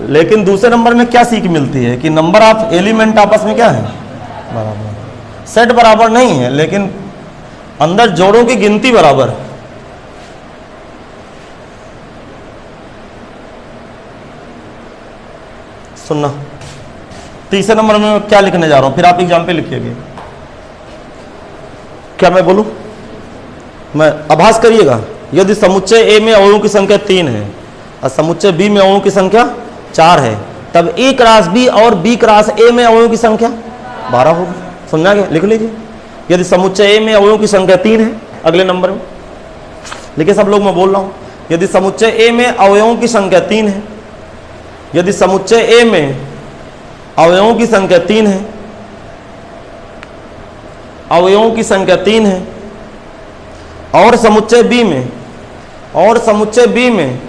लेकिन दूसरे नंबर में क्या सीख मिलती है कि नंबर ऑफ एलिमेंट आपस में क्या है, बराबर। सेट बराबर नहीं है लेकिन अंदर जोड़ों की गिनती बराबर है। सुनना, तीसरे नंबर में मैं क्या लिखने जा रहा हूं, फिर आप एग्जाम पे लिखिएगा। क्या मैं बोलूं, मैं आभास करिएगा। यदि समुच्चय ए में अवयवों की संख्या 3 है और समुच्चय बी में अवयवों की संख्या 4 है, तब ए क्रॉस बी और बी क्रॉस ए में अवयवों की संख्या 12 होगी। समझा गया, लिख लीजिए। यदि समुच्चय ए में अवयवों की संख्या 3 है, अगले नंबर में लिखिए सब लोग, मैं बोल रहा हूं। यदि समुच्चय ए में अवयवों की संख्या 3 है, यदि समुच्चय ए में अवयवों की संख्या 3 है, अवयवों की संख्या 3 है, और समुच्चय बी में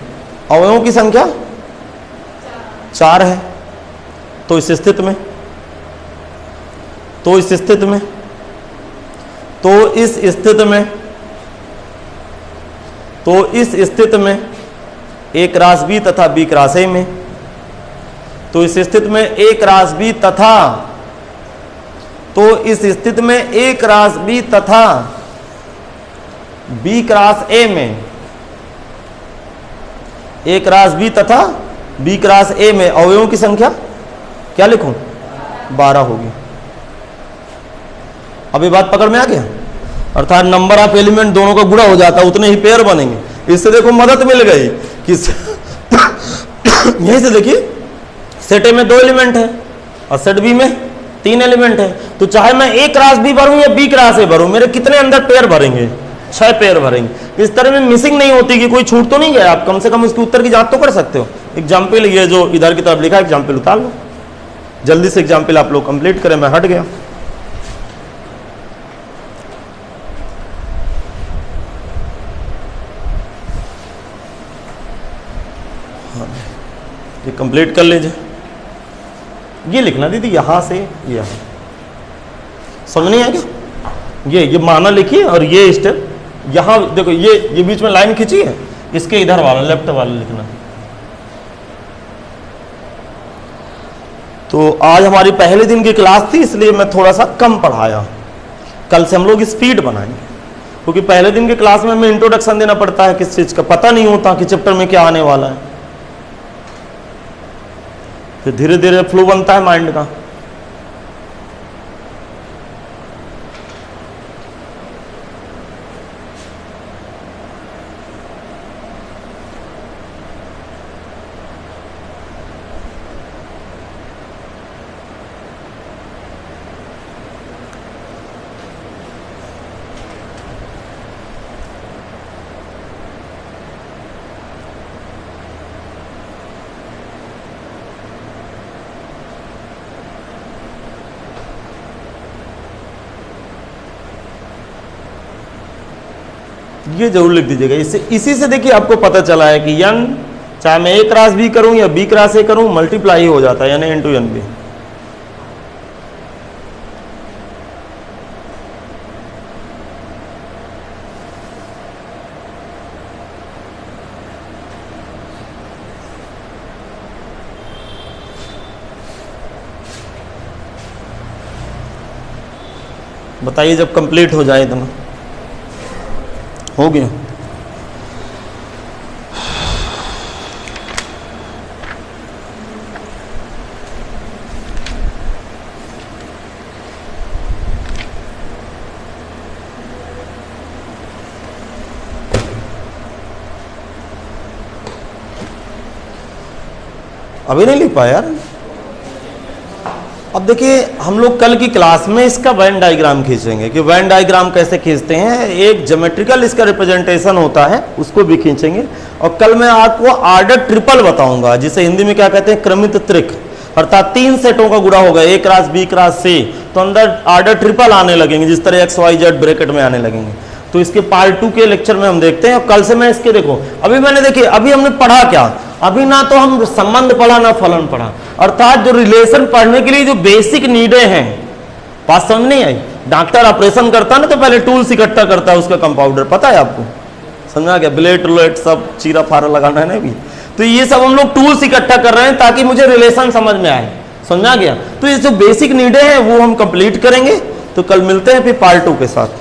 अवयवों की संख्या 4 है, तो इस स्थिति में ए क्रॉस बी तथा बी क्रॉस ए में, तो इस स्थिति में ए क्रॉस बी तथा बी क्रॉस ए में, ए क्रॉस बी तथा बी क्रॉस ए में अवयवों की संख्या क्या लिखूं, 12 होगी। अब ये बात पकड़ में आ गया, अर्थात नंबर ऑफ एलिमेंट दोनों का गुणा हो जाता है, उतने ही पेयर बनेंगे। इससे देखो मदद मिल गई कि यहीं से देखिए, सेट ए में 2 एलिमेंट है और सेट बी में 3 एलिमेंट है, तो चाहे मैं ए क्रॉस बी भरूं या बी क्रॉस ए भरूं, मेरे कितने अंदर पेयर भरेंगे, 6 पेयर भरेंगे। इस तरह में मिसिंग नहीं होती कि कोई छूट तो नहीं गया, आप कम से कम इसके उत्तर की जांच तो कर सकते हो। एग्जाम्पल ये जो इधर की तरफ लिखा है, एग्जाम्पल उतार लो, जल्दी से एग्जाम्पल आप लोग कंप्लीट करें, मैं हट गया। ये कंप्लीट कर लीजिए। ये लिखना दीदी, यहां से यहां, समझ नहीं आ गया? ये माना लिखिए और ये स्टेप यहां देखो, ये बीच में लाइन खींची है, इसके इधर वाला लेफ्ट वाला लिखना। तो आज हमारी पहले दिन की क्लास थी, इसलिए मैं थोड़ा सा कम पढ़ाया। कल से हम लोग स्पीड बनाएंगे, क्योंकि पहले दिन की क्लास में हमें इंट्रोडक्शन देना पड़ता है, किस चीज का पता नहीं होता कि चैप्टर में क्या आने वाला है। फिर धीरे धीरे फ्लो बनता है माइंड का। ये जरूर लिख दीजिएगा। इसी से देखिए आपको पता चला है कि यन चाहे मैं ए क्रॉस बी करूं या बी क्रॉस ए करूं, मल्टीप्लाई हो जाता है, यानी एन टू एन बी। बताइए जब कंप्लीट हो जाए इतना हो गया। अभी नहीं लिख पाया यार। अब देखिए हम लोग कल की क्लास में इसका वेन डायग्राम खींचेंगे कि वेन डायग्राम कैसे खींचते हैं, एक ज्योमेट्रिकल इसका रिप्रेजेंटेशन होता है, उसको भी खींचेंगे। और कल मैं आपको आर्डर ट्रिपल बताऊंगा, जिसे हिंदी में क्या कहते हैं, क्रमित त्रिक, अर्थात 3 सेटों का गुणा होगा, ए क्रॉस बी क्रॉस सी, तो अंदर आर्डर ट्रिपल आने लगेंगे, जिस तरह एक्स वाई जेड ब्रैकेट में आने लगेंगे। तो इसके पार्ट 2 के लेक्चर में हम देखते हैं। और कल से मैं इसके देखो, अभी मैंने देखिए अभी हमने पढ़ा क्या, अभी ना तो हम संबंध पढ़ा ना फलन पढ़ा, अर्थात जो रिलेशन पढ़ने के लिए जो बेसिक नीडें हैं, बात समझ नहीं आई। डॉक्टर ऑपरेशन करता है ना तो पहले टूल्स इकट्ठा करता है, उसका कंपाउंडर पता है आपको, समझा गया, ब्लेड रुलेट सब चीरा फारा लगाना है ना भी। तो ये सब हम लोग टूल्स इकट्ठा कर रहे हैं ताकि मुझे रिलेशन समझ में आए, समझा गया। तो ये जो बेसिक नीडें हैं वो हम कंप्लीट करेंगे। तो कल मिलते हैं फिर पार्ट 2 के साथ।